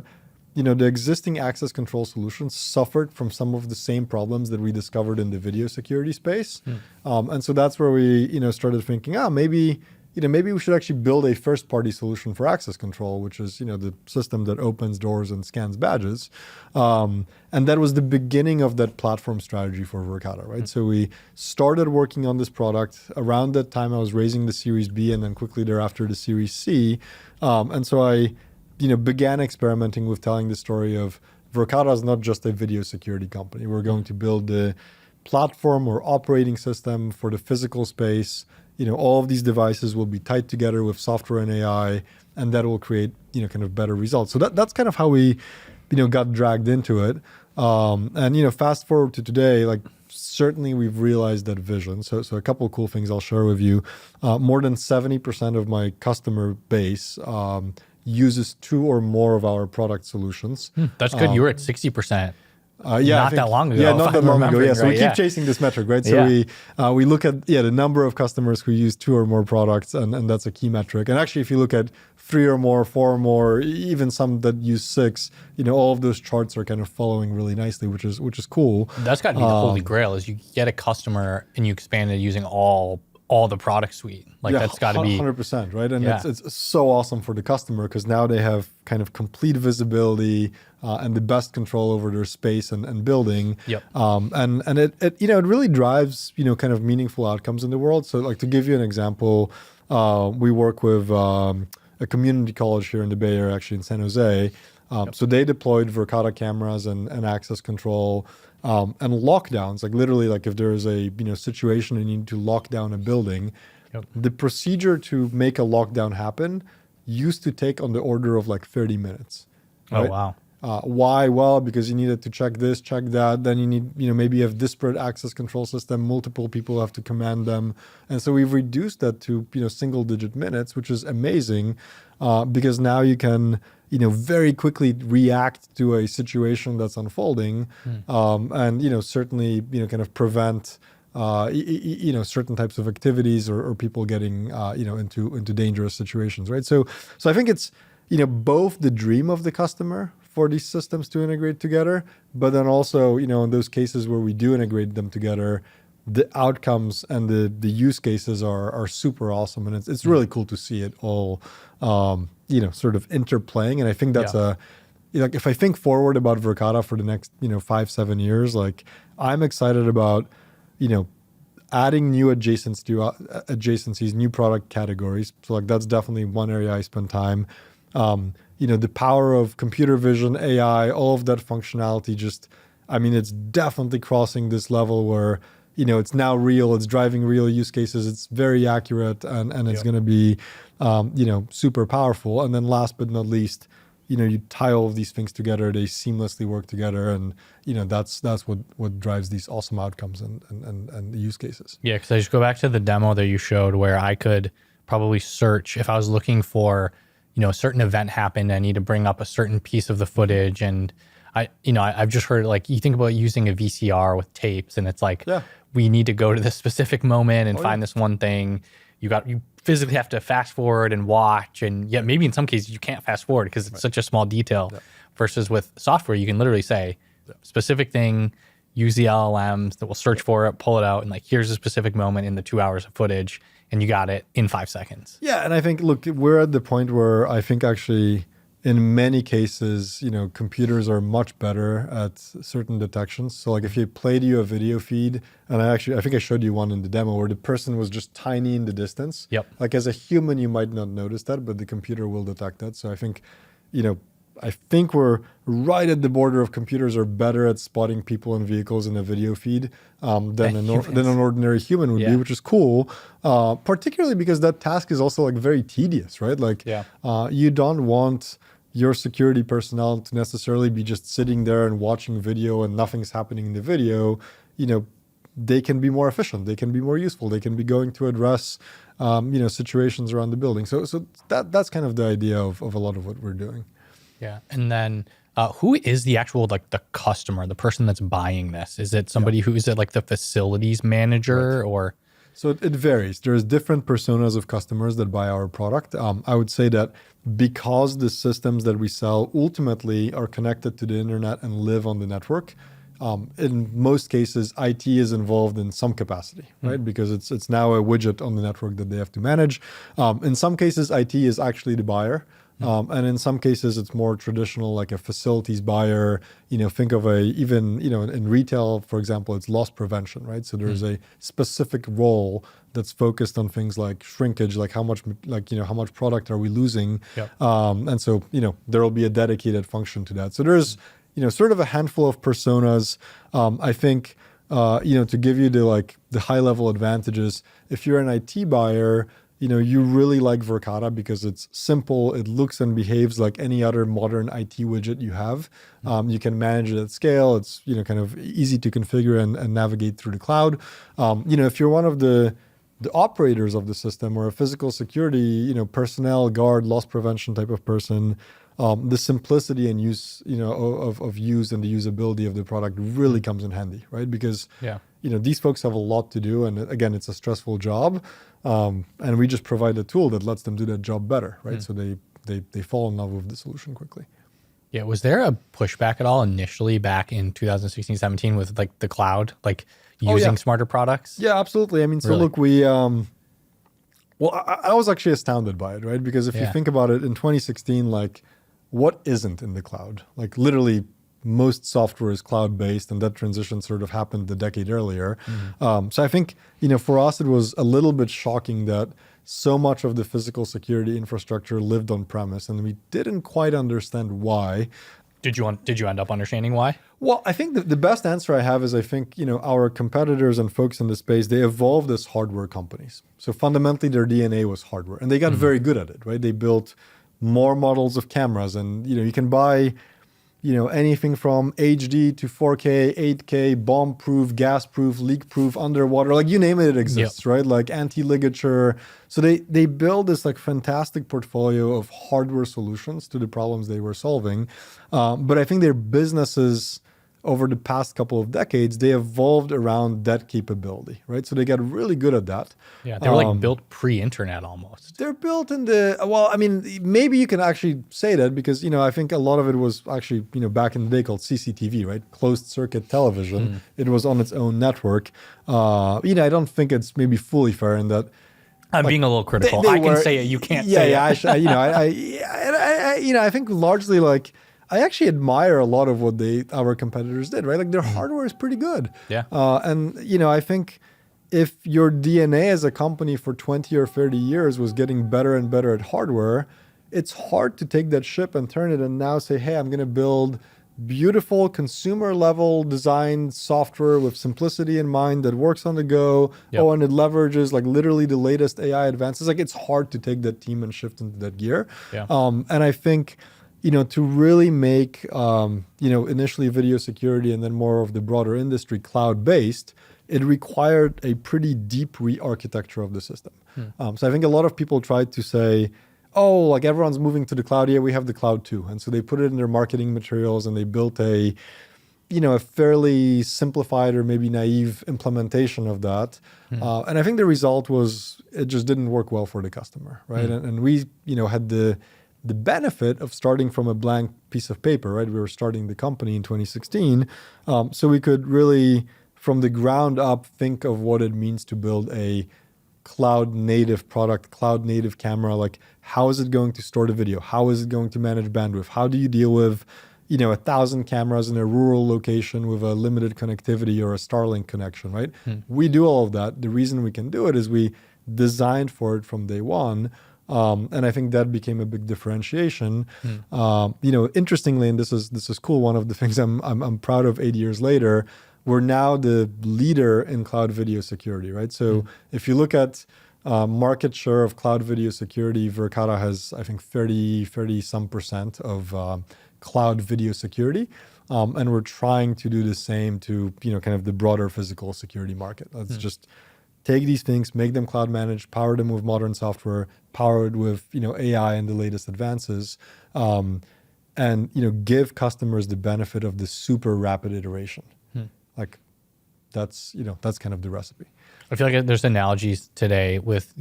the existing access control solutions suffered from some of the same problems that we discovered in the video security space. And so that's where we, started thinking, maybe we should actually build a first-party solution for access control, which is, the system that opens doors and scans badges. And that was the beginning of that platform strategy for Verkada, right? So we started working on this product. Around that time, I was raising the Series B and then quickly thereafter the Series C. And so I began experimenting with telling the story of Verkada is not just a video security company. We're going to build the platform or operating system for the physical space. All of these devices will be tied together with software and AI, and that will create, kind of better results. So that's kind of how we, got dragged into it. And, fast forward to today, like certainly we've realized that vision. So a couple of cool things I'll share with you. More than 70% of my customer base, uses two or more of our product solutions. That's good. You were at 60%. That long ago. Yeah, not that long ago. Yeah, so we keep chasing this metric, right? So we look at the number of customers who use two or more products, and that's a key metric. And actually, if you look at 3 or more, 4 or more, even some that use 6, all of those charts are kind of following really nicely, which is cool. That's got to be the holy grail: is you get a customer and you expand it using all the product suite. Like that's got to be 100%, right? And it's so awesome for the customer because now they have kind of complete visibility and the best control over their space and building. Yep. And it it really drives kind of meaningful outcomes in the world. So like to give you an example, we work with a community college here in the Bay Area, actually in San Jose. So they deployed Verkada cameras and access control and lockdowns. Like literally, like if there is a situation and you need to lock down a building, the procedure to make a lockdown happen used to take on the order of like 30 minutes. Right? Oh wow! Why? Well, because you needed to check this, check that. Then you need maybe you have disparate access control system. Multiple people have to command them, and so we've reduced that to single-digit minutes, which is amazing because now you can very quickly react to a situation that's unfolding, and certainly kind of prevent certain types of activities or people getting into dangerous situations, right? So I think it's both the dream of the customer for these systems to integrate together, but then also in those cases where we do integrate them together, the outcomes and the use cases are super awesome, and it's really cool to see it all sort of interplaying. And I think that's like, if I think forward about Verkada for the next 5-7 years, like I'm excited about adding new adjacencies, new product categories. So like that's definitely one area I spend time. The power of computer vision, AI, all of that functionality, it's definitely crossing this level where, it's now real, it's driving real use cases, it's very accurate, and it's going to be, super powerful. And then last but not least, you tie all of these things together, they seamlessly work together, and that's what drives these awesome outcomes and the use cases. Yeah, because I just go back to the demo that you showed where I could probably search if I was looking for, a certain event happened, I need to bring up a certain piece of the footage, and I've just heard, like, you think about using a VCR with tapes, and it's like, we need to go to this specific moment and find this one thing. You physically have to fast forward and watch, and maybe in some cases you can't fast forward because it's such a small detail. Versus with software, you can literally say specific thing, use the LLMs that will search for it, pull it out, and like, here's a specific moment in the 2 hours of footage, and you got it in 5 seconds. Yeah, and I think, look, we're at the point where I think actually in many cases, computers are much better at certain detections. So like if you played you a video feed, and I think I showed you one in the demo where the person was just tiny in the distance. Like as a human, you might not notice that, but the computer will detect that. So I think, we're right at the border of computers are better at spotting people and vehicles in a video feed than an ordinary human would be, which is cool. Particularly because that task is also like very tedious, right? Like you don't want your security personnel to necessarily be just sitting there and watching video and nothing's happening in the video. They can be more efficient, they can be more useful, they can be going to address situations around the building. So that's kind of the idea of a lot of what we're doing. Yeah. And then who is the actual, like, the customer, the person that's buying this? Is it somebody who is it like the facilities manager or? So it varies. There's different personas of customers that buy our product. I would say that because the systems that we sell ultimately are connected to the internet and live on the network, in most cases, IT is involved in some capacity, right? Because it's now a widget on the network that they have to manage. In some cases, IT is actually the buyer. And in some cases, it's more traditional, like a facilities buyer. Think of in retail, for example, it's loss prevention, right? So there's a specific role that's focused on things like shrinkage, like how much product are we losing? And so, there will be a dedicated function to that. So there's, sort of a handful of personas. I think, to give you the high level advantages, if you're an IT buyer, you really like Verkada because it's simple. It looks and behaves like any other modern IT widget you have. You can manage it at scale. It's, kind of easy to configure and navigate through the cloud. If you're one of the operators of the system or a physical security, personnel, guard, loss prevention type of person, the simplicity and use, of use and the usability of the product really comes in handy, right? Because these folks have a lot to do, and again, it's a stressful job, and we just provide a tool that lets them do that job better, right? So they fall in love with the solution quickly. Yeah, was there a pushback at all initially back in 2016, 17 with like the cloud, like using smarter products? Yeah, absolutely. I mean, so Really? look, we I was actually astounded by it, right? Because if you think about it, in 2016, like, what isn't in the cloud? Like, literally, most software is cloud-based, and that transition sort of happened a decade earlier. So I think, for us, it was a little bit shocking that so much of the physical security infrastructure lived on premise, and we didn't quite understand why. Did you end up understanding why? Well, I think the best answer I have is I think, our competitors and folks in the space, they evolved as hardware companies. So fundamentally, their DNA was hardware, and they got very good at it, right? They built more models of cameras, and, you can buy, anything from HD to 4K, 8K, bomb-proof, gas-proof, leak-proof, underwater, like you name it, it exists, right? Like anti-ligature. So they build this like fantastic portfolio of hardware solutions to the problems they were solving. But I think their businesses over the past couple of decades, they evolved around that capability, right? So they got really good at that. Yeah, they were like built pre-internet almost. They're built in well, I mean, maybe you can actually say that because, I think a lot of it was actually, back in the day called CCTV, right? Closed circuit television. It was on its own network. I don't think it's maybe fully fair in that. I'm being a little critical. I can say it, you can't say it. I think largely I actually admire a lot of what our competitors did, right? Like their hardware is pretty good. Yeah. And I think if your DNA as a company for 20 or 30 years was getting better and better at hardware, it's hard to take that ship and turn it and now say, hey, I'm going to build beautiful consumer level design software with simplicity in mind that works on the go. Yep. And it leverages like literally the latest AI advances. Like it's hard to take that team and shift into that gear. Yeah. And I think, to really make, initially video security and then more of the broader industry cloud-based, it required a pretty deep re-architecture of the system. So I think a lot of people tried to say, oh, like everyone's moving to the cloud. Yeah, we have the cloud too. And so they put it in their marketing materials and they built a fairly simplified or maybe naive implementation of that. And I think the result was it just didn't work well for the customer, right? And we, had the benefit of starting from a blank piece of paper, right? We were starting the company in 2016. So we could really, from the ground up, think of what it means to build a cloud native product, cloud native camera. Like, how is it going to store the video? How is it going to manage bandwidth? How do you deal with, 1,000 cameras in a rural location with a limited connectivity or a Starlink connection, right? We do all of that. The reason we can do it is we designed for it from day one. And I think that became a big differentiation. Interestingly, and this is cool. One of the things I'm proud of 8 years later, we're now the leader in cloud video security, right? So if you look at market share of cloud video security, Verkada has, I think, 30 some percent of cloud video security. And we're trying to do the same to, kind of the broader physical security market. Let's just take these things, make them cloud managed, power them with modern software, powered with, AI and the latest advances, and, give customers the benefit of the super rapid iteration. Like that's kind of the recipe. I feel like there's analogies today with,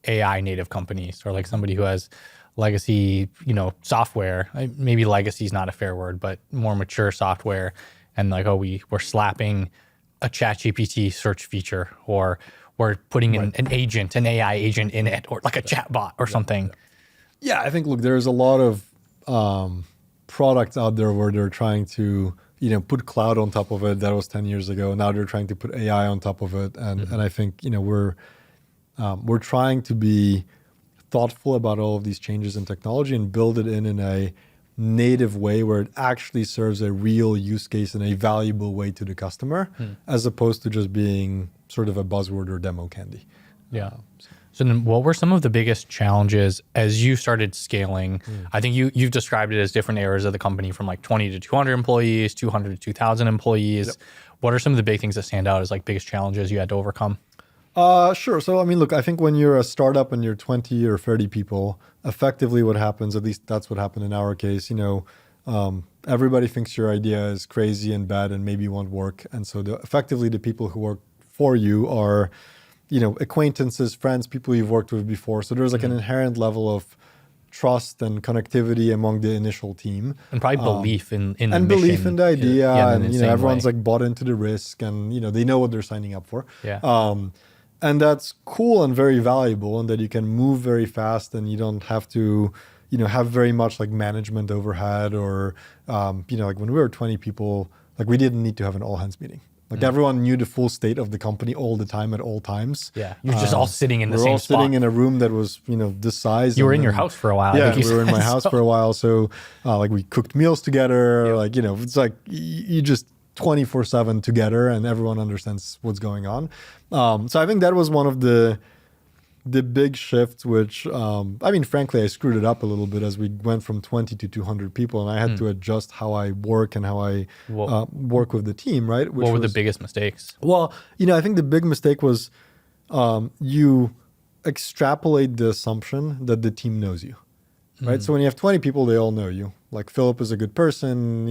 AI native companies or like somebody who has legacy, software. Maybe legacy is not a fair word, but more mature software. And like, we're slapping a ChatGPT search feature, or we're putting in an agent, an AI agent in it, or like a chatbot or something. Yeah, I think, look, there's a lot of products out there where they're trying to, put cloud on top of it. That was 10 years ago. Now they're trying to put AI on top of it. And I think, we're trying to be thoughtful about all of these changes in technology and build it in a native way where it actually serves a real use case in a valuable way to the customer, as opposed to just being sort of a buzzword or demo candy. Yeah. So then what were some of the biggest challenges as you started scaling? I think you've described it as different eras of the company, from like 20 to 200 employees, 200 to 2,000 employees. Yep. What are some of the big things that stand out as like biggest challenges you had to overcome? Sure. So, I mean, look, I think when you're a startup and you're 20 or 30 people, effectively what happens, at least that's what happened in our case, everybody thinks your idea is crazy and bad and maybe won't work. And so effectively the people who work for you are, acquaintances, friends, people you've worked with before. So there's like an inherent level of trust and connectivity among the initial team. And probably belief in the mission. And belief in the idea. And, everyone's way. like bought into the risk and, they know what they're signing up for. Yeah. And that's cool and very valuable, and that you can move very fast and you don't have to, have very much like management overhead or, like when we were 20 people, like we didn't need to have an all hands meeting. Like everyone knew the full state of the company all the time at all times. Yeah, you're just all sitting in the same spot. We're all sitting in a room that was, this size. You were in your house for a while. Yeah, we were in my house for a while. So like we cooked meals together. Yep. Like, it's like you just 24/7 together and everyone understands what's going on. So I think that was one of the big shifts, which, frankly, I screwed it up a little bit as we went from 20 to 200 people, and I had to adjust how I work and how I work with the team, right? What were the biggest mistakes? Well, I think the big mistake was you extrapolate the assumption that the team knows you, right? So when you have 20 people, they all know you. Like, Filip is a good person,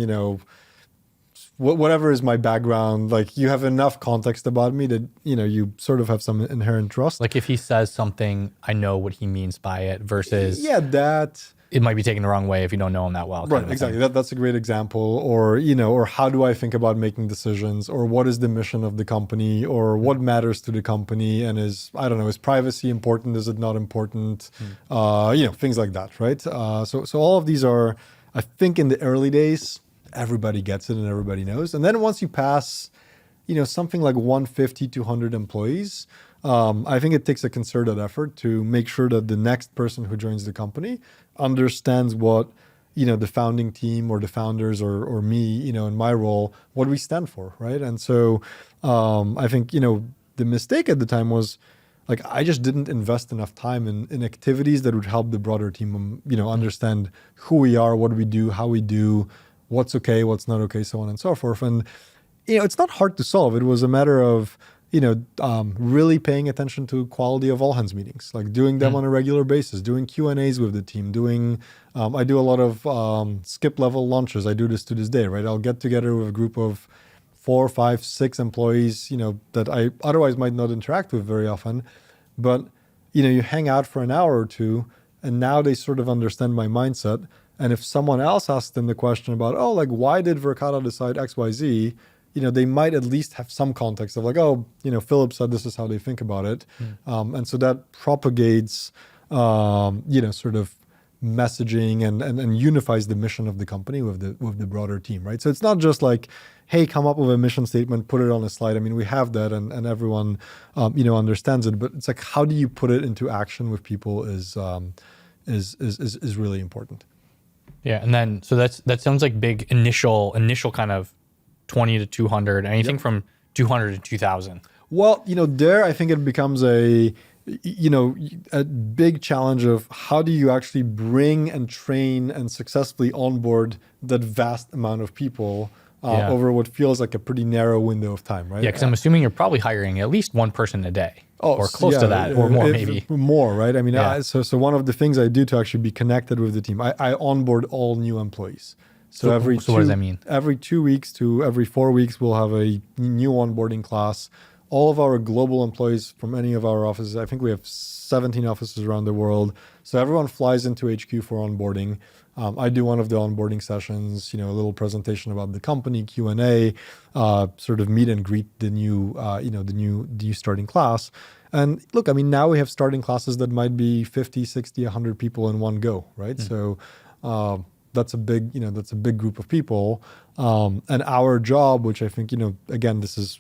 whatever is my background, like you have enough context about me that, you sort of have some inherent trust. Like if he says something, I know what he means by it versus that it might be taken the wrong way if you don't know him that well. Right, exactly. That's a great example. Or, or how do I think about making decisions, or what is the mission of the company, or what matters to the company, and is privacy important? Is it not important? Things like that, right? So all of these are, I think in the early days, everybody gets it and everybody knows. And then once you pass, something like 150, 200 employees, I think it takes a concerted effort to make sure that the next person who joins the company understands what, the founding team or the founders or me, in my role, what we stand for, right? And so I think, the mistake at the time was, like, I just didn't invest enough time in activities that would help the broader team, understand who we are, what we do, how we do, what's okay, what's not okay, so on and so forth. And, it's not hard to solve. It was a matter of, really paying attention to quality of all hands meetings, like doing them on a regular basis, doing Q&As with the team, I do a lot of skip level lunches. I do this to this day, right? I'll get together with a group of 4, 5, 6 employees, that I otherwise might not interact with very often. But, you hang out for an hour or two, and now they sort of understand my mindset. And if someone else asks them the question about, oh, like, why did Verkada decide X, Y, Z? They might at least have some context of like, oh, Filip said this is how they think about it. And so that propagates, sort of messaging and unifies the mission of the company with the broader team, right? So it's not just like, hey, come up with a mission statement, put it on a slide. I mean, we have that and everyone, understands it, but it's like, how do you put it into action with people is really important. Yeah. And then, so that sounds like big initial kind of 20 to 200, anything from 200 to 2000. Well, there I think it becomes a big challenge of how do you actually bring and train and successfully onboard that vast amount of people over what feels like a pretty narrow window of time, right? Yeah, because I'm assuming you're probably hiring at least one person a day, or close to that, or more maybe. More, right? I mean, so one of the things I do to actually be connected with the team, I onboard all new employees. So what does that mean? Every 2 weeks to every 4 weeks, we'll have a new onboarding class. All of our global employees from any of our offices, I think we have 17 offices around the world. So everyone flies into HQ for onboarding. I do one of the onboarding sessions, a little presentation about the company, Q&A, sort of meet and greet the new starting class. And look, I mean, now we have starting classes that might be 50, 60, 100 people in one go, right? So that's a big group of people. And our job, which I think, again, this is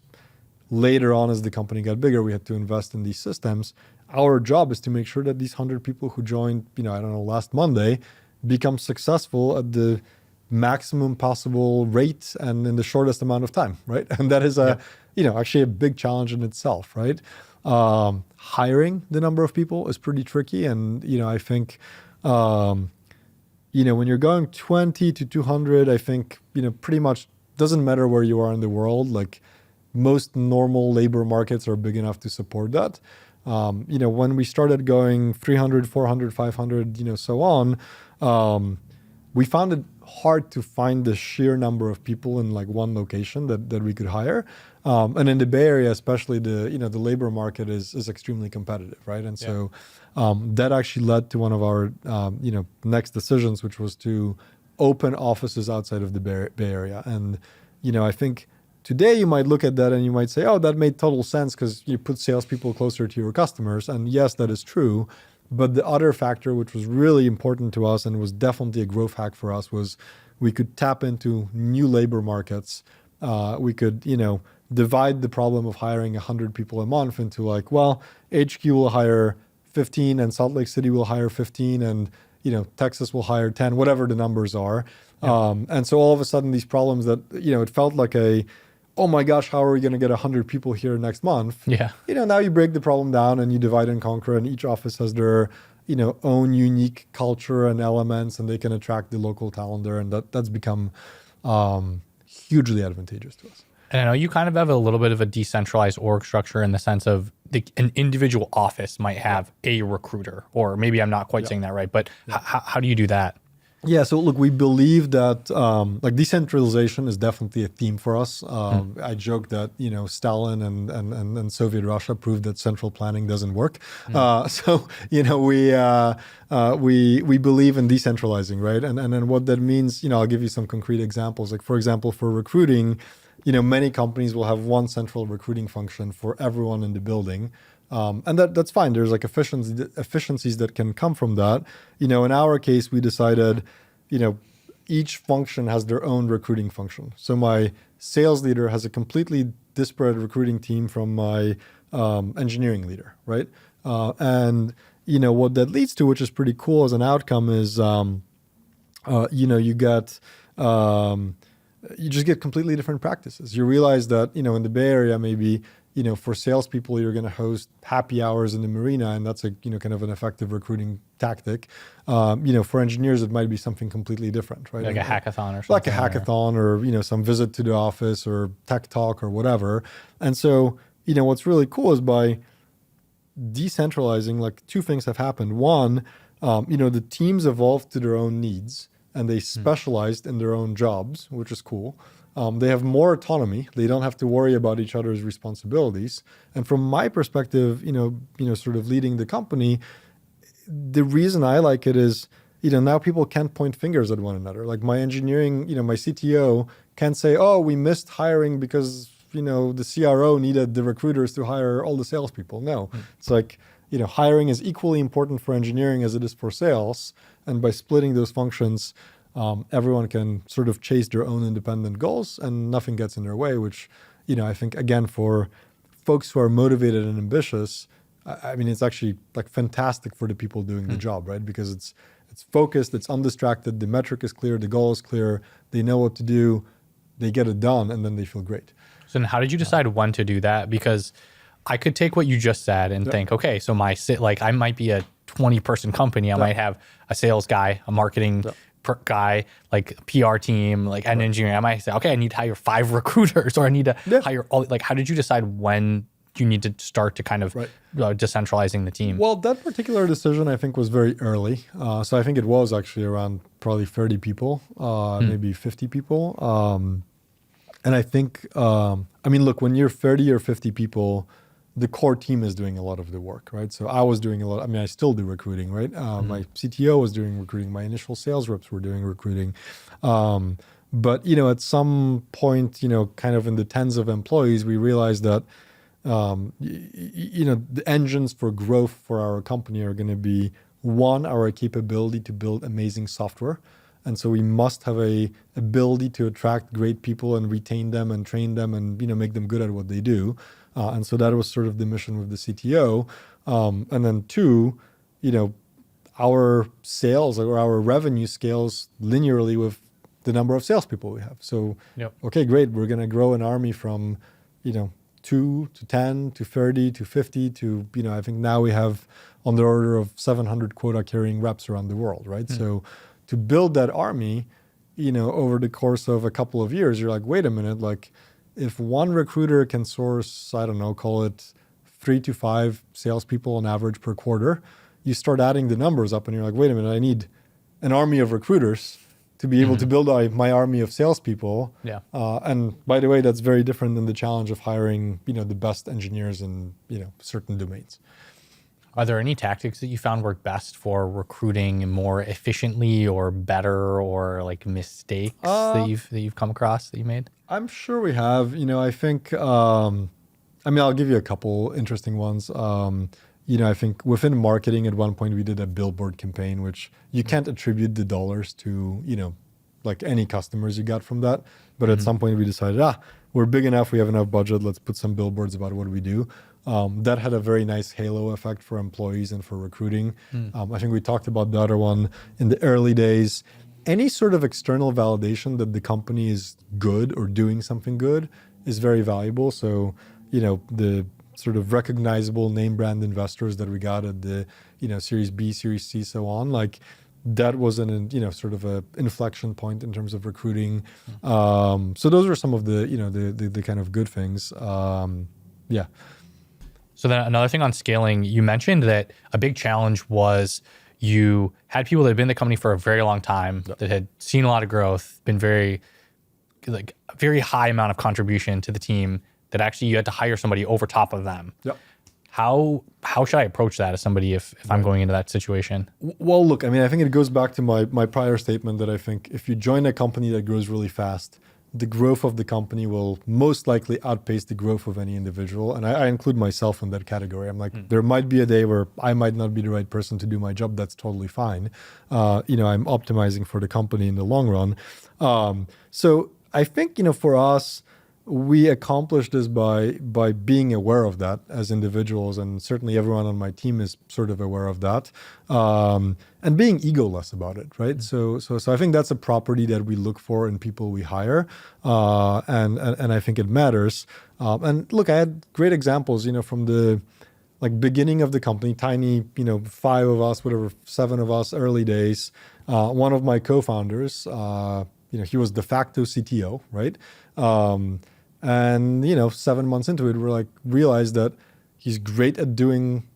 later on as the company got bigger, we had to invest in these systems. Our job is to make sure that these 100 people who joined, last Monday become successful at the maximum possible rate and in the shortest amount of time, right? And that is actually a big challenge in itself, right? Hiring the number of people is pretty tricky. And, I think, when you're going 20 to 200, I think, pretty much doesn't matter where you are in the world. Like most normal labor markets are big enough to support that. When we started going 300, 400, 500, so on, we found it hard to find the sheer number of people in like one location that we could hire. And in the Bay Area, especially the labor market is extremely competitive, right? And so that actually led to one of our, next decisions, which was to open offices outside of the Bay Area. And, I think today you might look at that and you might say, oh, that made total sense because you put salespeople closer to your customers. And yes, that is true. But the other factor, which was really important to us and was definitely a growth hack for us, was we could tap into new labor markets. We could, divide the problem of hiring 100 people a month into like, well, HQ will hire 15 and Salt Lake City will hire 15 and, Texas will hire 10, whatever the numbers are. Yeah. And so all of a sudden these problems that, it felt like oh my gosh, how are we going to get 100 people here next month? Yeah. Now you break the problem down and you divide and conquer, and each office has their, own unique culture and elements, and they can attract the local talent there. And that's become hugely advantageous to us. And I know you kind of have a little bit of a decentralized org structure in the sense of an individual office might have a recruiter, or maybe I'm not quite saying that right, but how do you do that? Yeah, so look, we believe that like decentralization is definitely a theme for us. I joke that Stalin and Soviet Russia proved that central planning doesn't work. So we believe in decentralizing, right? And then what that means, I'll give you some concrete examples. Like for example, for recruiting, many companies will have one central recruiting function for everyone in the building. And that's fine. There's like efficiencies that can come from that. In our case, we decided, each function has their own recruiting function. So my sales leader has a completely disparate recruiting team from my engineering leader, right? And what that leads to, which is pretty cool as an outcome, is you just get completely different practices. You realize that, in the Bay Area, maybe, for salespeople, you're going to host happy hours in the marina, and that's a, kind of an effective recruiting tactic. For engineers, it might be something completely different, right? Like a hackathon or something. Like a hackathon or some visit to the office or tech talk or whatever. And so, what's really cool is by decentralizing, like two things have happened. One, the teams evolved to their own needs, and they specialized in their own jobs, which is cool. They have more autonomy. They don't have to worry about each other's responsibilities. And from my perspective, sort of leading the company, the reason I like it is, now people can't point fingers at one another. Like my engineering, my CTO can't say, oh, we missed hiring because, the CRO needed the recruiters to hire all the salespeople. No, it's like, hiring is equally important for engineering as it is for sales. And by splitting those functions, everyone can sort of chase their own independent goals and nothing gets in their way, which, I think, again, for folks who are motivated and ambitious, I mean, it's actually like fantastic for the people doing the job, right? Because it's focused, it's undistracted, the metric is clear, the goal is clear, they know what to do, they get it done, and then they feel great. So then how did you decide when to do that? Because I could take what you just said and think, okay, so I might be a 20-person company. I might have a sales guy, a marketing guy, like a PR team, like an engineer. I might say, okay, I need to hire 5 recruiters, or I need to hire all. Like, how did you decide when you need to start to kind of decentralizing the team? Well, that particular decision, I think, was very early. So I think it was actually around probably 30 people, maybe 50 people. And I think, look, when you're 30 or 50 people, the core team is doing a lot of the work, right? So I was doing a lot. I still do recruiting, right? My CTO was doing recruiting. My initial sales reps were doing recruiting. But, at some point, kind of in the tens of employees, we realized that, the engines for growth for our company are going to be, one, our capability to build amazing software. And so we must have a ability to attract great people and retain them and train them and, make them good at what they do. And so that was sort of the mission with the CTO. And then 2, our sales or our revenue scales linearly with the number of salespeople we have. So, okay, great. We're going to grow an army from, 2 to 10 to 30 to 50 to, I think now we have on the order of 700 quota carrying reps around the world, right? So to build that army, over the course of a couple of years, you're like, wait a minute, like if one recruiter can source, I don't know, call it 3 to 5 salespeople on average per quarter, you start adding the numbers up and you're like, wait a minute, I need an army of recruiters to be able to build my army of salespeople. And by the way, that's very different than the challenge of hiring, the best engineers in, certain domains. Are there any tactics that you found work best for recruiting more efficiently or better, or like mistakes that you've come across that you made? I'm sure we have. I think, I'll give you a couple interesting ones. I think within marketing at one point we did a billboard campaign, which you can't attribute the dollars to, like any customers you got from that. But at some point we decided, we're big enough, we have enough budget, let's put some billboards about what we do. That had a very nice halo effect for employees and for recruiting. I think we talked about the other one in the early days. Any sort of external validation that the company is good or doing something good is very valuable. So, the sort of recognizable name brand investors that we got at the, Series B, Series C, so on, like that was sort of a inflection point in terms of recruiting. So those are some of the, the kind of good things. So then another thing on scaling, you mentioned that a big challenge was, you had people that had been in the company for a very long time, that had seen a lot of growth, been very high amount of contribution to the team, that actually you had to hire somebody over top of them. Yep. How should I approach that as somebody if I'm going into that situation? Well, look, I mean, I think it goes back to my prior statement that I think if you join a company that grows really fast, the growth of the company will most likely outpace the growth of any individual. And I include myself in that category. I'm like, there might be a day where I might not be the right person to do my job. That's totally fine. I'm optimizing for the company in the long run. So I think, for us, we accomplished this by being aware of that as individuals, and certainly everyone on my team is sort of aware of that, and being egoless about it, right? So I think that's a property that we look for in people we hire, and I think it matters. And look, I had great examples, from the beginning of the company, tiny, 5 of us, whatever, 7 of us, early days. One of my co-founders, he was de facto CTO, right? And 7 months into it, we're realized that he's great at doing,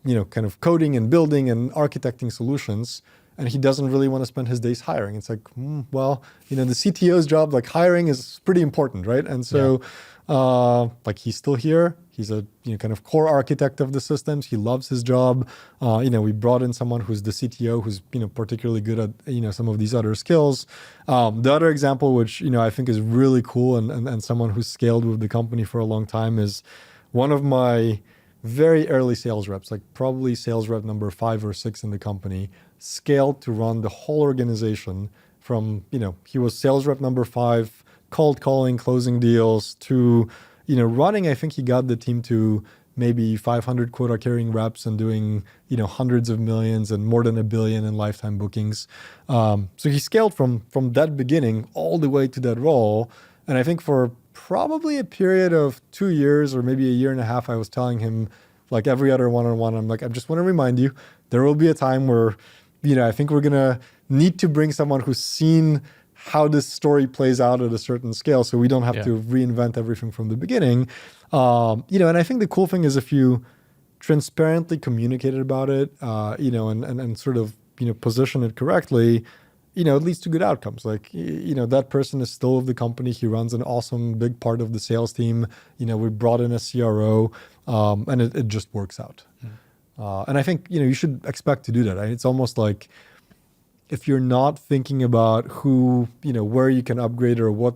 kind of coding and building and architecting solutions, and he doesn't really want to spend his days hiring. It's the CTO's job, hiring is pretty important, right? And so, he's still here. He's a kind of core architect of the systems. He loves his job. We brought in someone who's the CTO, who's particularly good at some of these other skills. The other example, which I think is really cool, and someone who's scaled with the company for a long time, is one of my very early sales reps, probably sales rep number 5 or 6 in the company, scaled to run the whole organization from he was sales rep number 5, cold calling, closing deals, to running. I think he got the team to maybe 500 quota carrying reps and doing, hundreds of millions and more than $1 billion in lifetime bookings. So he scaled from that beginning all the way to that role. And I think for probably a period of 2 years or maybe a year and a half, I was telling him, every other one-on-one, I'm I just want to remind you, there will be a time where, I think we're going to need to bring someone who's seen how this story plays out at a certain scale, so we don't have to reinvent everything from the beginning. And I think the cool thing is if you transparently communicated about it, and sort of, position it correctly, it leads to good outcomes. That person is still of the company. He runs an awesome big part of the sales team. We brought in a CRO, and it just works out. And I think, you should expect to do that. It's almost like, if you're not thinking about who, where you can upgrade or what,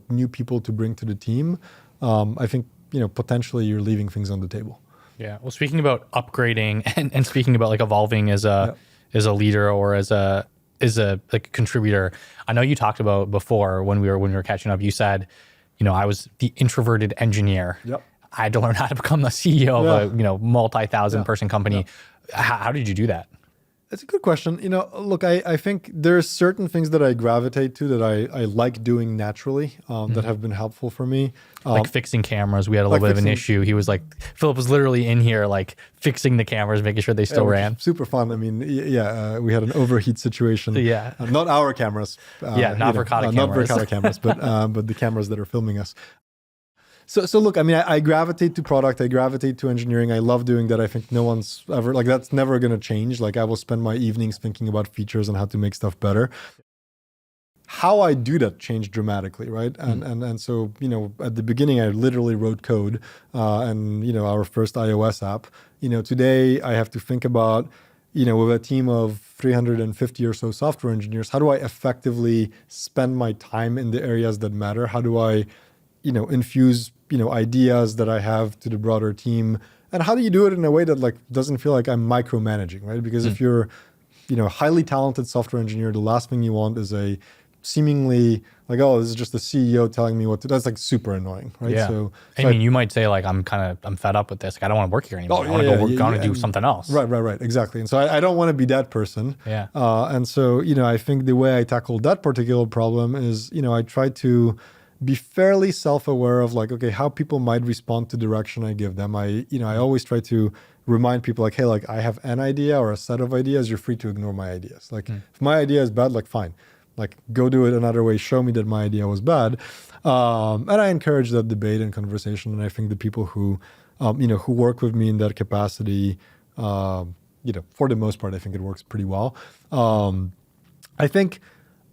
new people to bring to the team, I think, potentially you're leaving things on the table. Yeah. Well, speaking about upgrading and speaking about evolving as a leader or as a contributor, I know you talked about before when we were catching up, you said, I was the introverted engineer. Yep. I had to learn how to become the CEO of a multi-thousand person company. How did you do that? It's a good question. Look, I think there's certain things that I gravitate to that I like doing naturally, that have been helpful for me. Fixing cameras. We had a little bit of an issue. He was Filip was literally in here, fixing the cameras, making sure they still ran. Super fun. I mean, we had an overheat situation. Not our cameras. Not Verkada cameras. Not Verkada cameras, but the cameras that are filming us. So look, I mean, I gravitate to product, I gravitate to engineering. I love doing that. I think no one's ever, that's never going to change. I will spend my evenings thinking about features and how to make stuff better. How I do that changed dramatically, right? And so, at the beginning, I literally wrote code, and, our first iOS app. Today I have to think about, with a team of 350 or so software engineers, how do I effectively spend my time in the areas that matter? How do I, infuse, ideas that I have to the broader team? And how do you do it in a way that doesn't feel like I'm micromanaging, right? Because if you're, a highly talented software engineer, the last thing you want is a seemingly this is just the CEO telling me what to do. That's super annoying, right? Yeah. So you might say I'm fed up with this. I don't want to work here anymore. I want to go work, I want to do something else. Right. Exactly. And so I don't want to be that person. Yeah. And so, I think the way I tackled that particular problem is, I try to be fairly self-aware of okay, how people might respond to direction I give them. I always try to remind people hey, I have an idea or a set of ideas. You're free to ignore my ideas. If my idea is bad, fine. Go do it another way. Show me that my idea was bad. And I encourage that debate and conversation. And I think the people who, who work with me in that capacity, for the most part, I think it works pretty well. I think,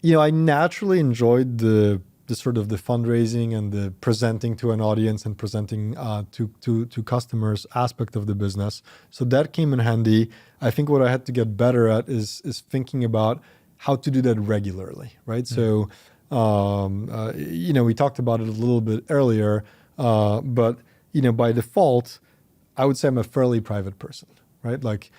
I naturally enjoyed the sort of the fundraising and the presenting to an audience and presenting to customers aspect of the business. So that came in handy. I think what I had to get better at is thinking about how to do that regularly, right? So, we talked about it a little bit earlier, but, by default, I would say I'm a fairly private person, right? Like,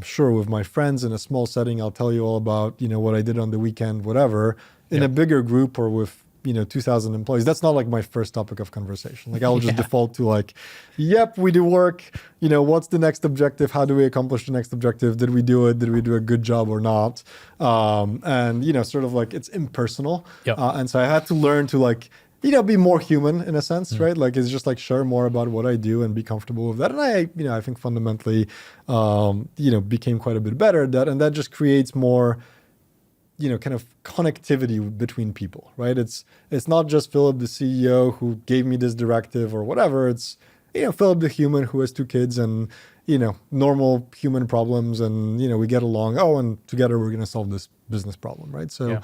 sure, with my friends in a small setting, I'll tell you all about, what I did on the weekend, whatever. In a bigger group or with, 2,000 employees, that's not like my first topic of conversation. Like I'll just default to like, yep, we do work. What's the next objective? How do we accomplish the next objective? Did we do it? Did we do a good job or not? And, sort of like it's impersonal. And so I had to learn to like, be more human in a sense, right? Like it's just like share more about what I do and be comfortable with that. And I think fundamentally, became quite a bit better at that. And that just creates more, kind of connectivity between people, right? It's not just Filip, the CEO, who gave me this directive or whatever. It's, Filip, the human who has 2 kids and, normal human problems and, we get along. Oh, and together we're going to solve this business problem, right? So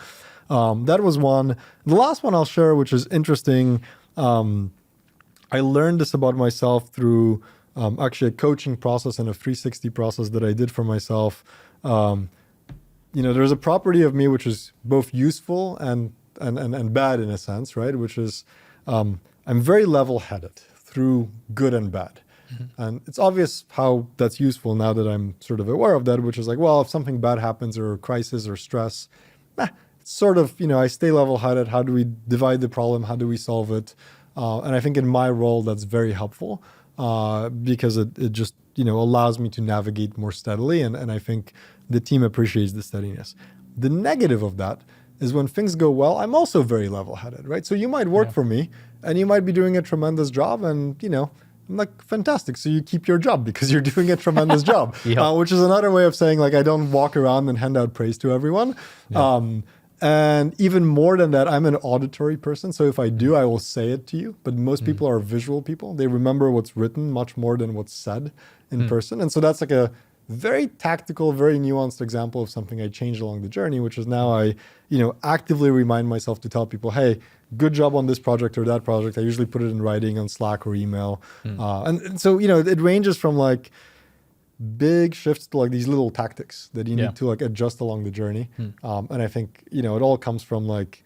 that was one. The last one I'll share, which is interesting. I learned this about myself through actually a coaching process and a 360 process that I did for myself. There's a property of me which is both useful and bad in a sense, right? Which is I'm very level-headed through good and bad. And it's obvious how that's useful now that I'm sort of aware of that, which is like, well, if something bad happens or a crisis or stress, it's sort of, I stay level-headed. How do we divide the problem? How do we solve it? And I think in my role, that's very helpful because it just, allows me to navigate more steadily. And I think the team appreciates the steadiness. The negative of that is when things go well, I'm also very level-headed, right? So you might work for me and you might be doing a tremendous job and, I'm like, fantastic. So you keep your job because you're doing a tremendous job, which is another way of saying like, I don't walk around and hand out praise to everyone. And even more than that, I'm an auditory person. So if I do, I will say it to you. But most people are visual people. They remember what's written much more than what's said in person. And so that's like a very tactical, very nuanced example of something I changed along the journey, which is now I, actively remind myself to tell people, hey, good job on this project or that project. I usually put it in writing on Slack or email. And so, it ranges from like big shifts to like these little tactics that you need to like adjust along the journey. And I think, it all comes from like,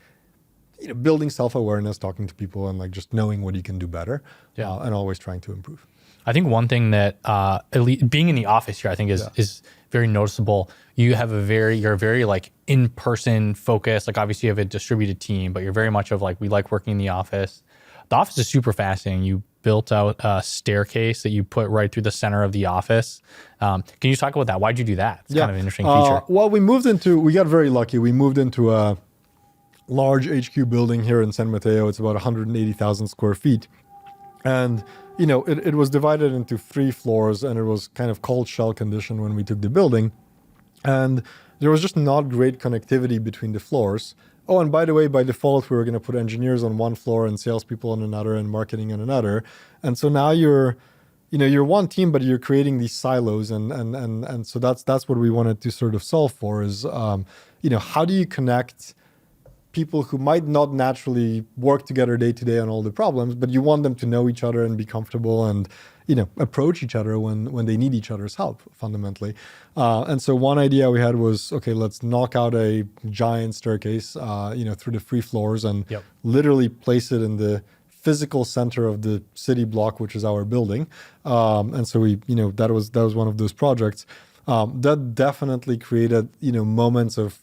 building self-awareness, talking to people and like just knowing what you can do better and always trying to improve. I think one thing that at least being in the office here, I think is very noticeable. You're very like in-person focused. Like obviously you have a distributed team, but you're very much of like, we like working in the office. The office is super fascinating. You built out a staircase that you put right through the center of the office. Can you talk about that? Why'd you do that? It's kind of an interesting feature. Well, we got very lucky. We moved into a large HQ building here in San Mateo. It's about 180,000 square feet. And, it was divided into 3 floors and it was kind of cold shell condition when we took the building. And there was just not great connectivity between the floors. Oh, and by the way, by default, we were going to put engineers on one floor and salespeople on another and marketing on another. And so now you're one team, but you're creating these silos. And so that's what we wanted to sort of solve for is, how do you connect people who might not naturally work together day to day on all the problems, but you want them to know each other and be comfortable and, approach each other when they need each other's help fundamentally. And so one idea we had was, okay, let's knock out a giant staircase, through the 3 floors and literally place it in the physical center of the city block, which is our building. And so we, that was one of those projects. That definitely created, moments of,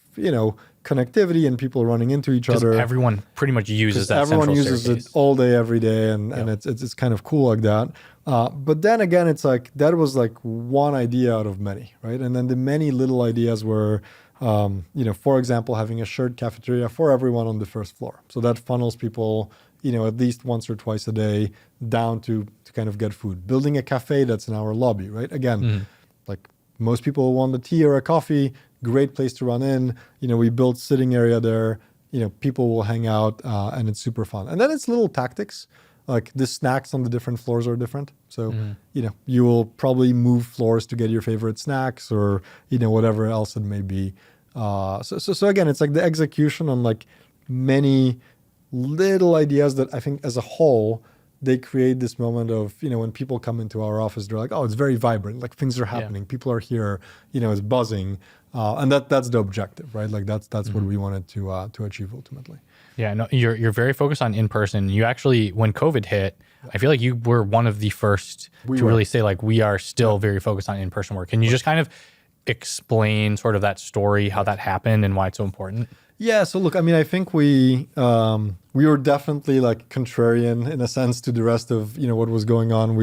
connectivity and people running into each other. Everyone pretty much uses that. Everyone uses it all day, every day, and it's kind of cool like that. But then again, it's like that was like one idea out of many, right? And then the many little ideas were, for example, having a shared cafeteria for everyone on the first floor, so that funnels people, at least once or twice a day down to kind of get food. Building a cafe that's in our lobby, right? Again, like most people want a tea or a coffee. Great place to run in. We built sitting area there. People will hang out and it's super fun. And then it's little tactics. like the snacks on the different floors are different. So, you will probably move floors to get your favorite snacks or, whatever else it may be. So again, it's like the execution on like many little ideas that I think as a whole, they create this moment of, when people come into our office, they're like, oh, it's very vibrant. Like things are happening. People are here, it's buzzing. And that's the objective, right? Like that's what we wanted to achieve ultimately. Yeah, no, you're very focused on in-person. You actually, when COVID hit, I feel like you were one of the first to really say like, we are still very focused on in-person work. Can you just kind of explain sort of that story, how that happened and why it's so important? Yeah. So look, I mean, I think we were definitely like contrarian in a sense to the rest of, what was going on.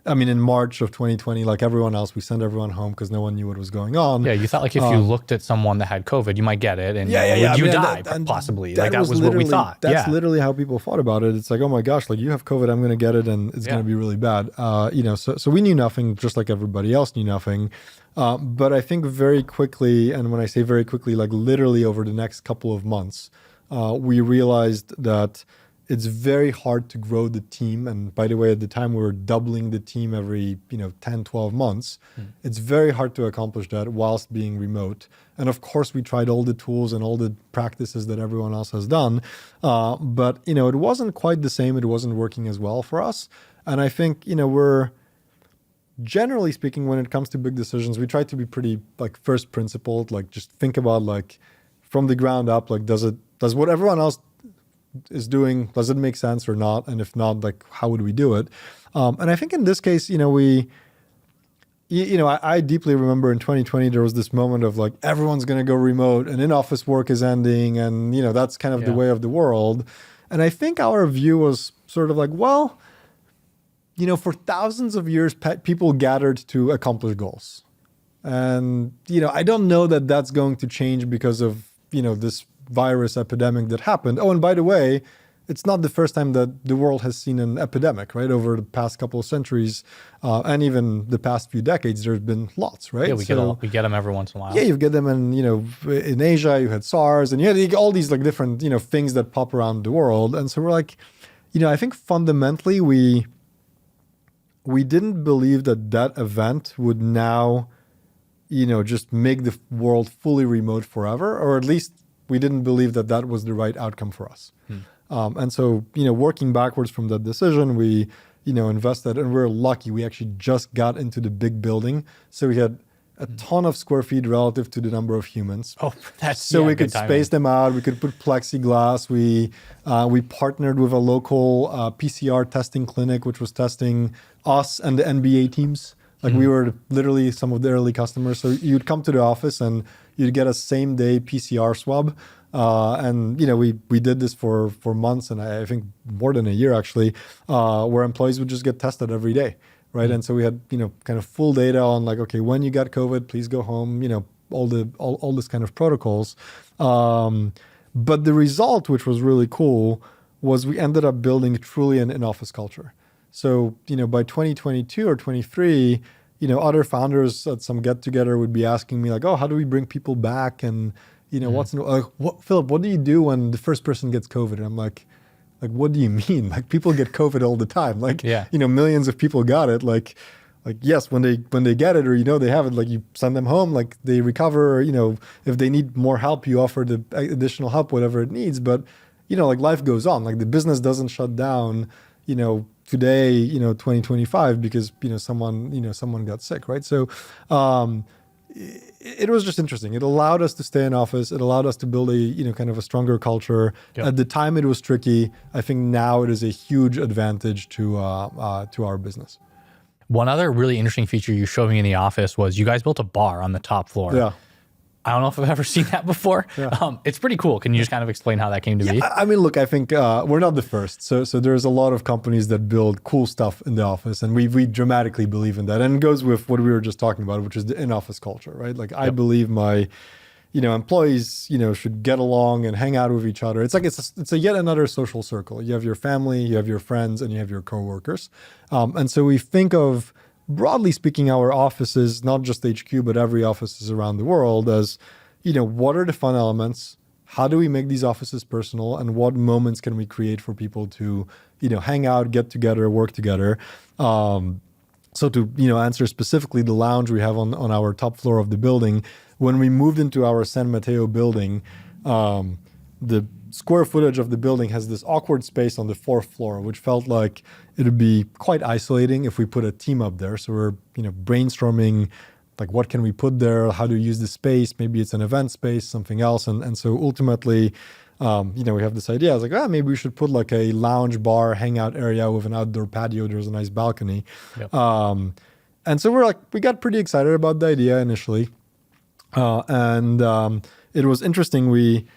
In March of 2020, like everyone else, we sent everyone home because no one knew what was going on. Yeah, you thought like if you looked at someone that had COVID, you might get it and you die possibly. Like that was what we thought. That's literally how people thought about it. It's like, oh my gosh, like you have COVID, I'm going to get it and it's going to be really bad. So we knew nothing, just like everybody else knew nothing. But I think very quickly, and when I say very quickly, like literally over the next couple of months, we realized that it's very hard to grow the team. And by the way, at the time we were doubling the team every 10, 12 months. It's very hard to accomplish that whilst being remote. And of course, we tried all the tools and all the practices that everyone else has done. But it wasn't quite the same. It wasn't working as well for us. And I think, we're generally speaking, when it comes to big decisions, we try to be pretty like first principled, like just think about like from the ground up, like does what everyone else is doing, does it make sense or not? And if not, like how would we do it? And I think in this case, I deeply remember in 2020, there was this moment of like, everyone's going to go remote and in-office work is ending. And, that's kind of the way of the world. And I think our view was sort of like, well, for thousands of years, people gathered to accomplish goals. And, I don't know that that's going to change because of, this virus epidemic that happened. Oh, and by the way, it's not the first time that the world has seen an epidemic, right? Over the past couple of centuries and even the past few decades, there's been lots, right? Yeah, we get them every once in a while. Yeah, you get them in Asia, you had SARS, and you had all these like different, things that pop around the world. And so we're like, I think fundamentally we didn't believe that event would now, just make the world fully remote forever, or at least we didn't believe that was the right outcome for us. And so, working backwards from that decision, we, invested, and we're lucky. We actually just got into the big building. So we had a ton of square feet relative to the number of humans. Oh, that's so we could space them out. We could put plexiglass. We partnered with a local PCR testing clinic, which was testing us and the NBA teams. Like we were literally some of the early customers. So you'd come to the office and you'd get a same day PCR swab. And we did this for months, and I think more than a year actually, where employees would just get tested every day. Right. And so we had, kind of full data on like, okay, when you got COVID, please go home, all this kind of protocols. But the result, which was really cool, was we ended up building truly an in-office culture. So, by 2022 or 23, other founders at some get together would be asking me like, oh, how do we bring people back? And, Philip, what do you do when the first person gets COVID? And I'm like, what do you mean? Like people get COVID all the time. Like, millions of people got it. Like yes, when they get it or, they have it, like you send them home, like they recover, if they need more help, you offer the additional help, whatever it needs. But, like life goes on, like the business doesn't shut down, today, 2025 because, someone got sick. Right. So, it was just interesting. It allowed us to stay in office. It allowed us to build a, kind of a stronger culture. Yep. At the time, it was tricky. I think now it is a huge advantage to our business. One other really interesting feature you showed me in the office was you guys built a bar on the top floor. Yeah. I don't know if I've ever seen that before. Yeah. It's pretty cool. Can you just kind of explain how that came to be? I mean, look, I think we're not the first. So there's a lot of companies that build cool stuff in the office, and we dramatically believe in that. And it goes with what we were just talking about, which is the in-office culture, right? Like I believe my, employees, should get along and hang out with each other. It's like it's a yet another social circle. You have your family, you have your friends, and you have your coworkers. And so we think of, broadly speaking, our offices, not just HQ, but every offices around the world as, what are the fun elements how do we make these offices personal, and what moments can we create for people to, hang out, get together, work together. So to answer specifically the lounge we have on our top floor of the building, when we moved into our San Mateo building, the square footage of the building has this awkward space on the fourth floor, which felt like it would be quite isolating if we put a team up there. So we're brainstorming, like, what can we put there? How to use the space? Maybe it's an event space, something else. And so ultimately, we have this idea. I was like, maybe we should put like a lounge bar hangout area with an outdoor patio. There's a nice balcony. Yep. And so we got pretty excited about the idea initially. And it was interesting. We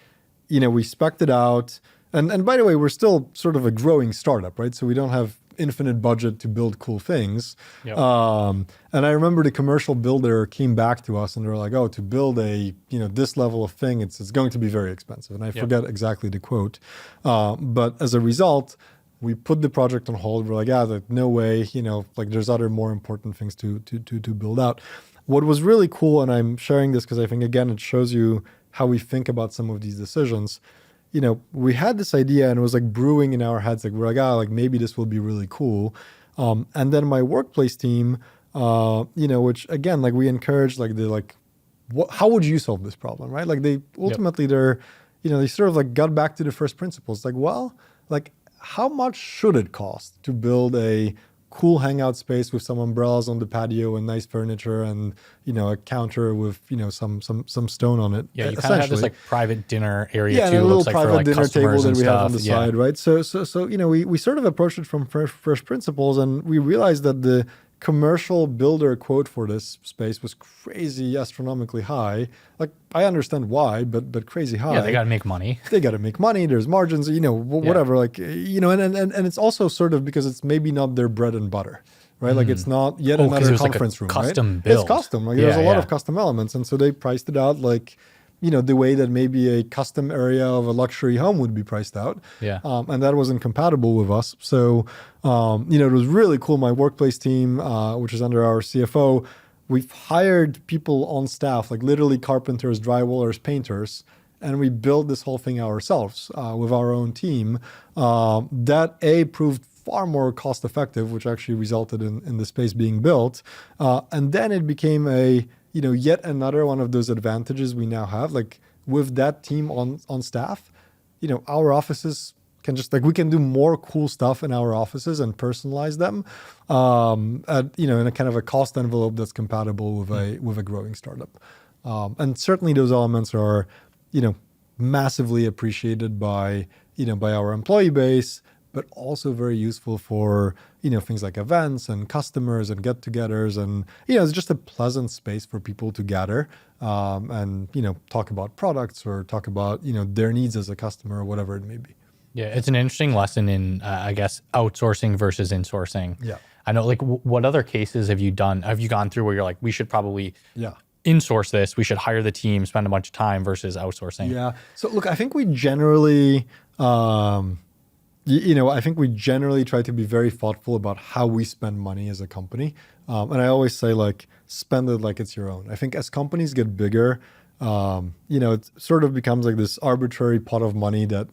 spec'd it out. And by the way, we're still sort of a growing startup, right? So we don't have infinite budget to build cool things. Yep. And I remember the commercial builder came back to us and they were like, to build a, this level of thing, it's going to be very expensive. And I forget exactly the quote. But as a result, we put the project on hold. We're like, no way, there's other more important things to build out. What was really cool, and I'm sharing this because I think, again, it shows you how we think about some of these decisions. We had this idea and it was like brewing in our heads. Like, we're like, maybe this will be really cool. And then my workplace team, which again, like, we encourage, like, how would you solve this problem, right? Like, they ultimately, they sort of like got back to the first principles. Like, how much should it cost to build a cool hangout space with some umbrellas on the patio and nice furniture and a counter with some stone on it. Yeah, you kind of have this like private dinner area too. And a little looks like private for like dinner table that we have on the Yeah. side, right? So we sort of approached it from first principles, and we realized that the commercial builder quote for this space was crazy, astronomically high. Like, I understand why, but crazy high. Yeah, they got to make money. They got to make money. There's margins, whatever. Like, and it's also sort of because it's maybe not their bread and butter, right? Like, it's not yet another conference room, custom right? build. It's custom. Like, there's a lot of custom elements, and so they priced it out like, the way that maybe a custom area of a luxury home would be priced out. Yeah. And that wasn't compatible with us. So, it was really cool. My workplace team, which is under our CFO, we've hired people on staff, like literally carpenters, drywallers, painters, and we built this whole thing ourselves with our own team. That proved far more cost effective, which actually resulted in the space being built. And then it became yet another one of those advantages we now have. Like, with that team on staff, our offices can just, like, we can do more cool stuff in our offices and personalize them in a kind of a cost envelope that's compatible with a growing startup. And certainly those elements are, massively appreciated by our employee base, but also very useful for, things like events and customers and get-togethers. And, it's just a pleasant space for people to gather and, talk about products or talk about, their needs as a customer or whatever it may be. Yeah, it's an interesting lesson in, I guess, outsourcing versus insourcing. Yeah. I know, like, what other cases have you gone through where you're like, we should probably insource this, we should hire the team, spend a bunch of time versus outsourcing? Yeah. So look, I think we generally... I think we generally try to be very thoughtful about how we spend money as a company. And I always say, like, spend it like it's your own. I think as companies get bigger, it sort of becomes like this arbitrary pot of money that,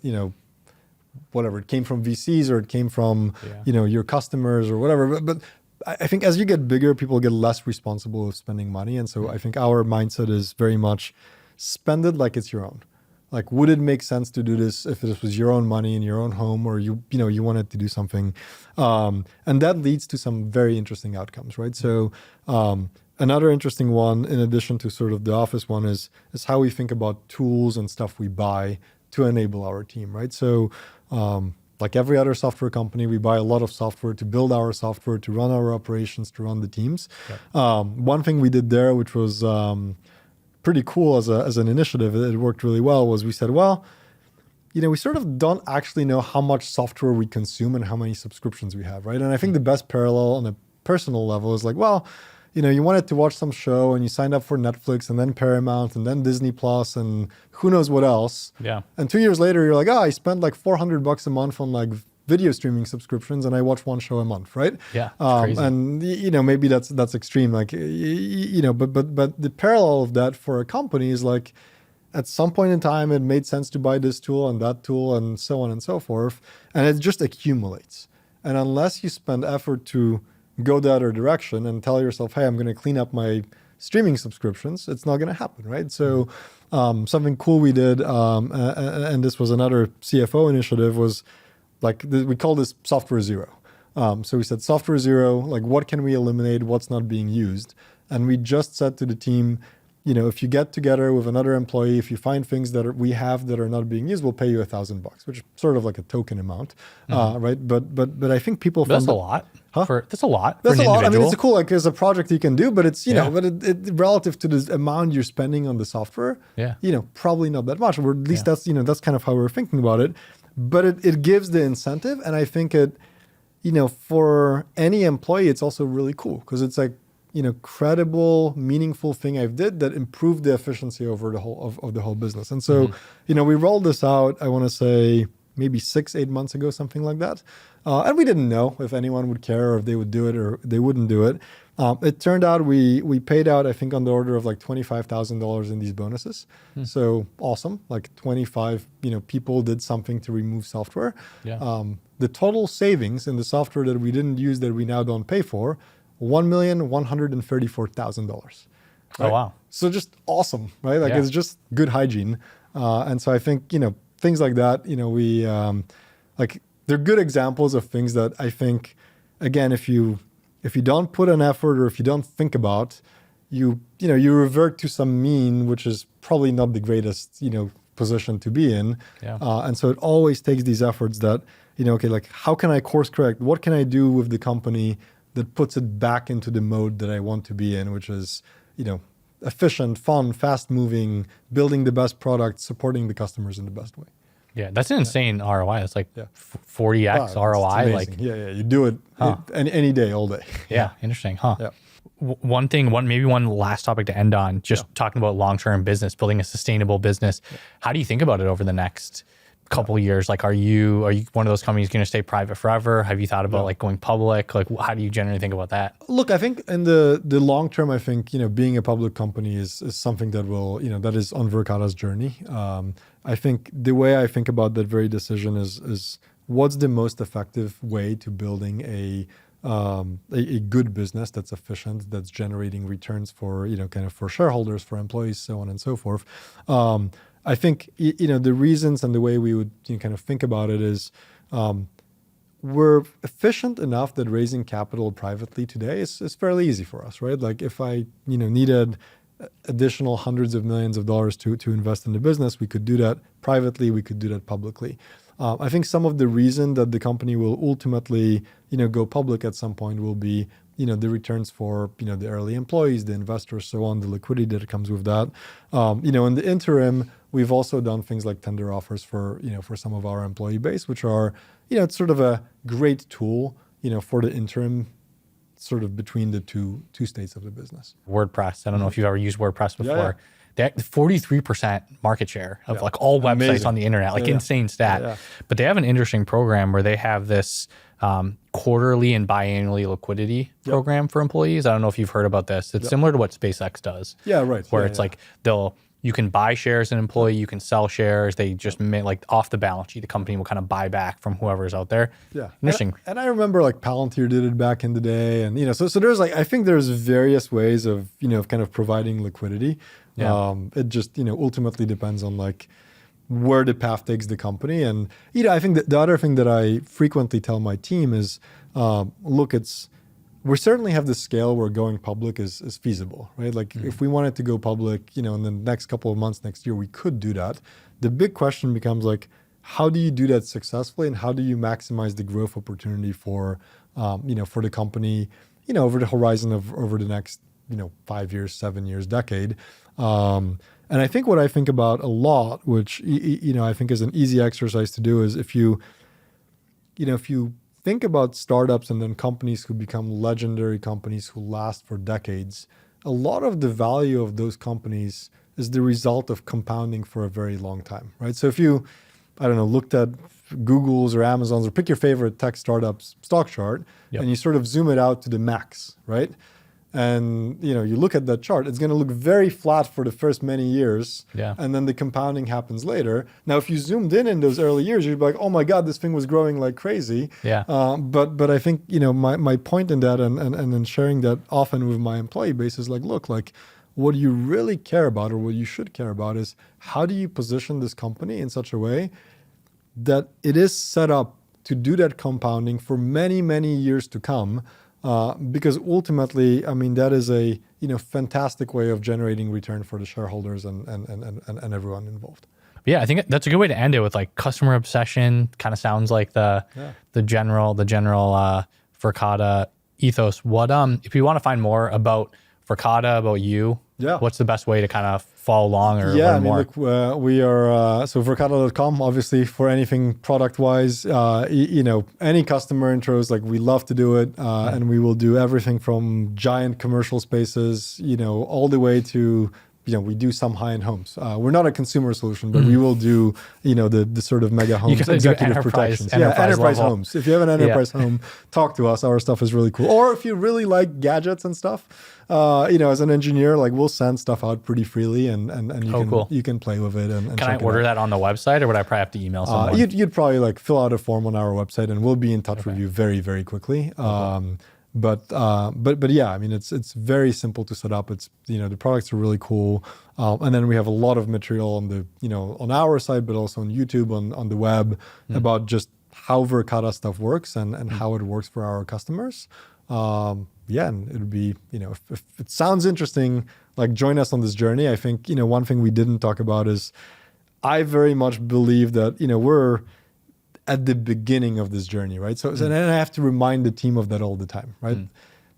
whatever, it came from VCs or it came from, your customers or whatever. But I think as you get bigger, people get less responsible with spending money. And so I think our mindset is very much spend it like it's your own. Like, would it make sense to do this if this was your own money in your own home, or you wanted to do something? And that leads to some very interesting outcomes, right? So another interesting one, in addition to sort of the office one, is how we think about tools and stuff we buy to enable our team, right? So like every other software company, we buy a lot of software to build our software, to run our operations, to run the teams. Yeah. One thing we did there, which was... pretty cool as an initiative, it worked really well, was we said, well, we sort of don't actually know how much software we consume and how many subscriptions we have, right? And I think the best parallel on a personal level is like, well, you wanted to watch some show and you signed up for Netflix and then Paramount and then Disney Plus and who knows what else. Yeah. And 2 years later, you're like, I spent like $400 a month on like video streaming subscriptions and I watch one show a month, right? Yeah, crazy. And maybe that's extreme, like, but the parallel of that for a company is like, at some point in time, it made sense to buy this tool and that tool and so on and so forth. And it just accumulates. And unless you spend effort to go the other direction and tell yourself, hey, I'm going to clean up my streaming subscriptions, it's not going to happen, right? So something cool we did, and this was another CFO initiative, was like, we call this software zero. So we said software zero, like what can we eliminate? What's not being used? And we just said to the team, if you get together with another employee, if you find things that we have that are not being used, we'll pay you $1,000, which is sort of like a token amount, right? But I think people. That's a lot. Huh? That's a lot. That's for an a lot. individual. I mean, it's cool. Like, it's a project you can do, but it's but it relative to the amount you're spending on the software, probably not that much. Or at least that's that's kind of how we're thinking about it. But it gives the incentive, and I think it, for any employee, it's also really cool because it's like, credible, meaningful thing I've did that improved the efficiency over the whole of the whole business. And so, we rolled this out, I want to say maybe 6-8 months ago, something like that. And we didn't know if anyone would care or if they would do it or they wouldn't do it. It turned out we paid out, I think, on the order of like $25,000 in these bonuses. So awesome. Like 25, people did something to remove software. The total savings in the software that we didn't use that we now don't pay for, $1,134,000. Right? Oh, wow. So just awesome, right? Like it's just good hygiene. And so I think, things like that, we, like they're good examples of things that I think, again, if you don't put an effort or if you don't think about, you revert to some mean, which is probably not the greatest, position to be in. And so it always takes these efforts that, okay, like how can I course correct? What can I do with the company that puts it back into the mode that I want to be in, which is, efficient, fun, fast moving, building the best product, supporting the customers in the best way. Yeah, that's an insane ROI. It's like 40x ROI. Like, you do it any day, all day. Yeah, interesting, huh? Yeah. Maybe one last topic to end on, just talking about long-term business, building a sustainable business. How do you think about it over the next couple of years? Like, are you one of those companies going to stay private forever? Have you thought about like going public? Like, how do you generally think about that? Look, I think in the long term, I think, being a public company is something that will, that is on Verkada's journey. I think the way I think about that very decision is what's the most effective way to building a good business that's efficient, that's generating returns for, kind of for shareholders, for employees, so on and so forth. I think, the reasons and the way we would kind of think about it is we're efficient enough that raising capital privately today is fairly easy for us, right? Like if I, needed additional hundreds of millions of dollars to invest in the business, we could do that privately, we could do that publicly. I think some of the reason that the company will ultimately, go public at some point will be, the returns for, the early employees, the investors, so on, the liquidity that comes with that. In the interim, we've also done things like tender offers for, for some of our employee base, which are, it's sort of a great tool, for the interim, sort of between the two states of the business. WordPress. I don't know if you've ever used WordPress before. They have 43% market share of like all websites on the internet, like insane stat. But they have an interesting program where they have this quarterly and biannually liquidity program for employees. I don't know if you've heard about this. It's similar to what SpaceX does. Yeah, right. Where it's like you can buy shares in an employee, you can sell shares. They just like off the balance sheet, the company will kind of buy back from whoever's out there. Yeah. Interesting. And I remember like Palantir did it back in the day. And, so there's like, I think there's various ways of, kind of providing liquidity. It just, ultimately depends on like where the path takes the company. And, I think that the other thing that I frequently tell my team is, look, we certainly have the scale where going public is feasible, right? Like if we wanted to go public, in the next couple of months, next year, we could do that. The big question becomes like, how do you do that successfully and how do you maximize the growth opportunity for, for the company, over the horizon of over the next, 5 years, 7 years, decade. And I think what I think about a lot, which, I think is an easy exercise to do is if you think about startups and then companies who become legendary companies who last for decades, a lot of the value of those companies is the result of compounding for a very long time, right? So if you, looked at Google's or Amazon's or pick your favorite tech startups stock chart and you sort of zoom it out to the max, right? And you look at that chart, it's going to look very flat for the first many years, and then the compounding happens later. Now, if you zoomed in those early years, you'd be like, oh my God, this thing was growing like crazy. But I think my point in that and in sharing that often with my employee base is like, look, like what you really care about or what you should care about is how do you position this company in such a way that it is set up to do that compounding for many, many years to come. Because ultimately, I mean, that is a fantastic way of generating return for the shareholders and everyone involved. Yeah, I think that's a good way to end it with like customer obsession. Kind of sounds like the general Verkada ethos. What if you want to find more about Verkada, about you? What's the best way to kind of follow along or learn more? Look, we are so Verkada.com, obviously, for anything product-wise. Any customer intros, like we love to do it, and we will do everything from giant commercial spaces, all the way to we do some high-end homes. We're not a consumer solution, but we will do the sort of mega homes, executive protections, enterprise homes. If you have an enterprise home, talk to us. Our stuff is really cool. Or if you really like gadgets and stuff, as an engineer, like we'll send stuff out pretty freely, and you can play with it. And can I order that on the website, or would I probably have to email someone? You'd probably like fill out a form on our website, and we'll be in touch with you very, very quickly. But yeah, I mean, it's very simple to set up. It's the products are really cool, and then we have a lot of material on the on our site, but also on YouTube, on the web about just how Verkada stuff works and how it works for our customers. And it would be if it sounds interesting, like join us on this journey. I think one thing we didn't talk about is I very much believe that we're at the beginning of this journey, right? So and I have to remind the team of that all the time, right?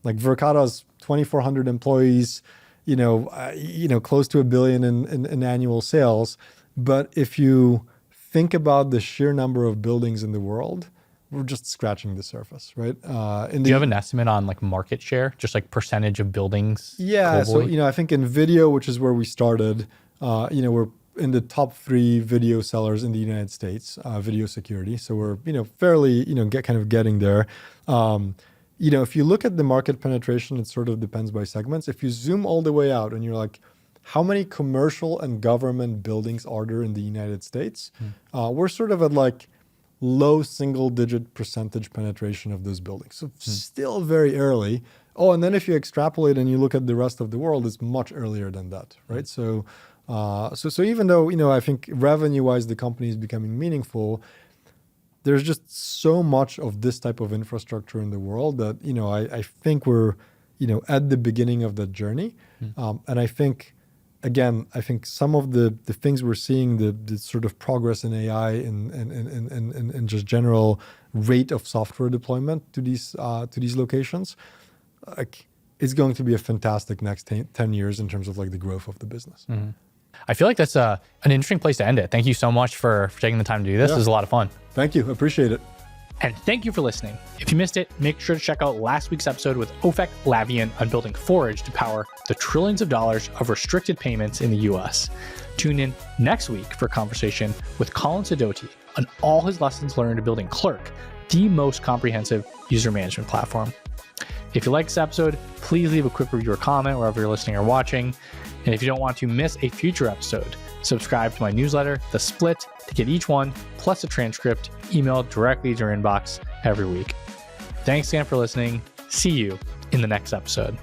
Like Verkada's 2,400 employees, close to $1 billion in annual sales. But if you think about the sheer number of buildings in the world, we're just scratching the surface, right? Do you have an estimate on like market share, just like percentage of buildings? Yeah, globally? So I think in video, which is where we started, we're in the top 3 video sellers in the United States, video security. So we're, fairly, getting there. If you look at the market penetration, it sort of depends by segments. If you zoom all the way out and you're like, how many commercial and government buildings are there in the United States? We're sort of at like low single-digit percentage penetration of those buildings. So still very early. Oh, and then if you extrapolate and you look at the rest of the world, it's much earlier than that, right? So even though, I think revenue-wise the company is becoming meaningful, there's just so much of this type of infrastructure in the world that, I think we're, at the beginning of that journey. And I think, again, some of the things we're seeing, the sort of progress in AI and just general rate of software deployment to these locations, like it's going to be a fantastic next 10 years in terms of like the growth of the business. I feel like that's an interesting place to end it. Thank you so much for taking the time to do this. This was a lot of fun. Thank you. Appreciate it. And thank you for listening. If you missed it, make sure to check out last week's episode with Ofek Lavian on building Forage to power the trillions of dollars of restricted payments in the US. Tune in next week for a conversation with Colin Sidoti on all his lessons learned building Clerk, the most comprehensive user management platform. If you like this episode, please leave a quick review or comment wherever you're listening or watching. And if you don't want to miss a future episode, subscribe to my newsletter, The Split, to get each one, plus a transcript, emailed directly to your inbox every week. Thanks again for listening. See you in the next episode.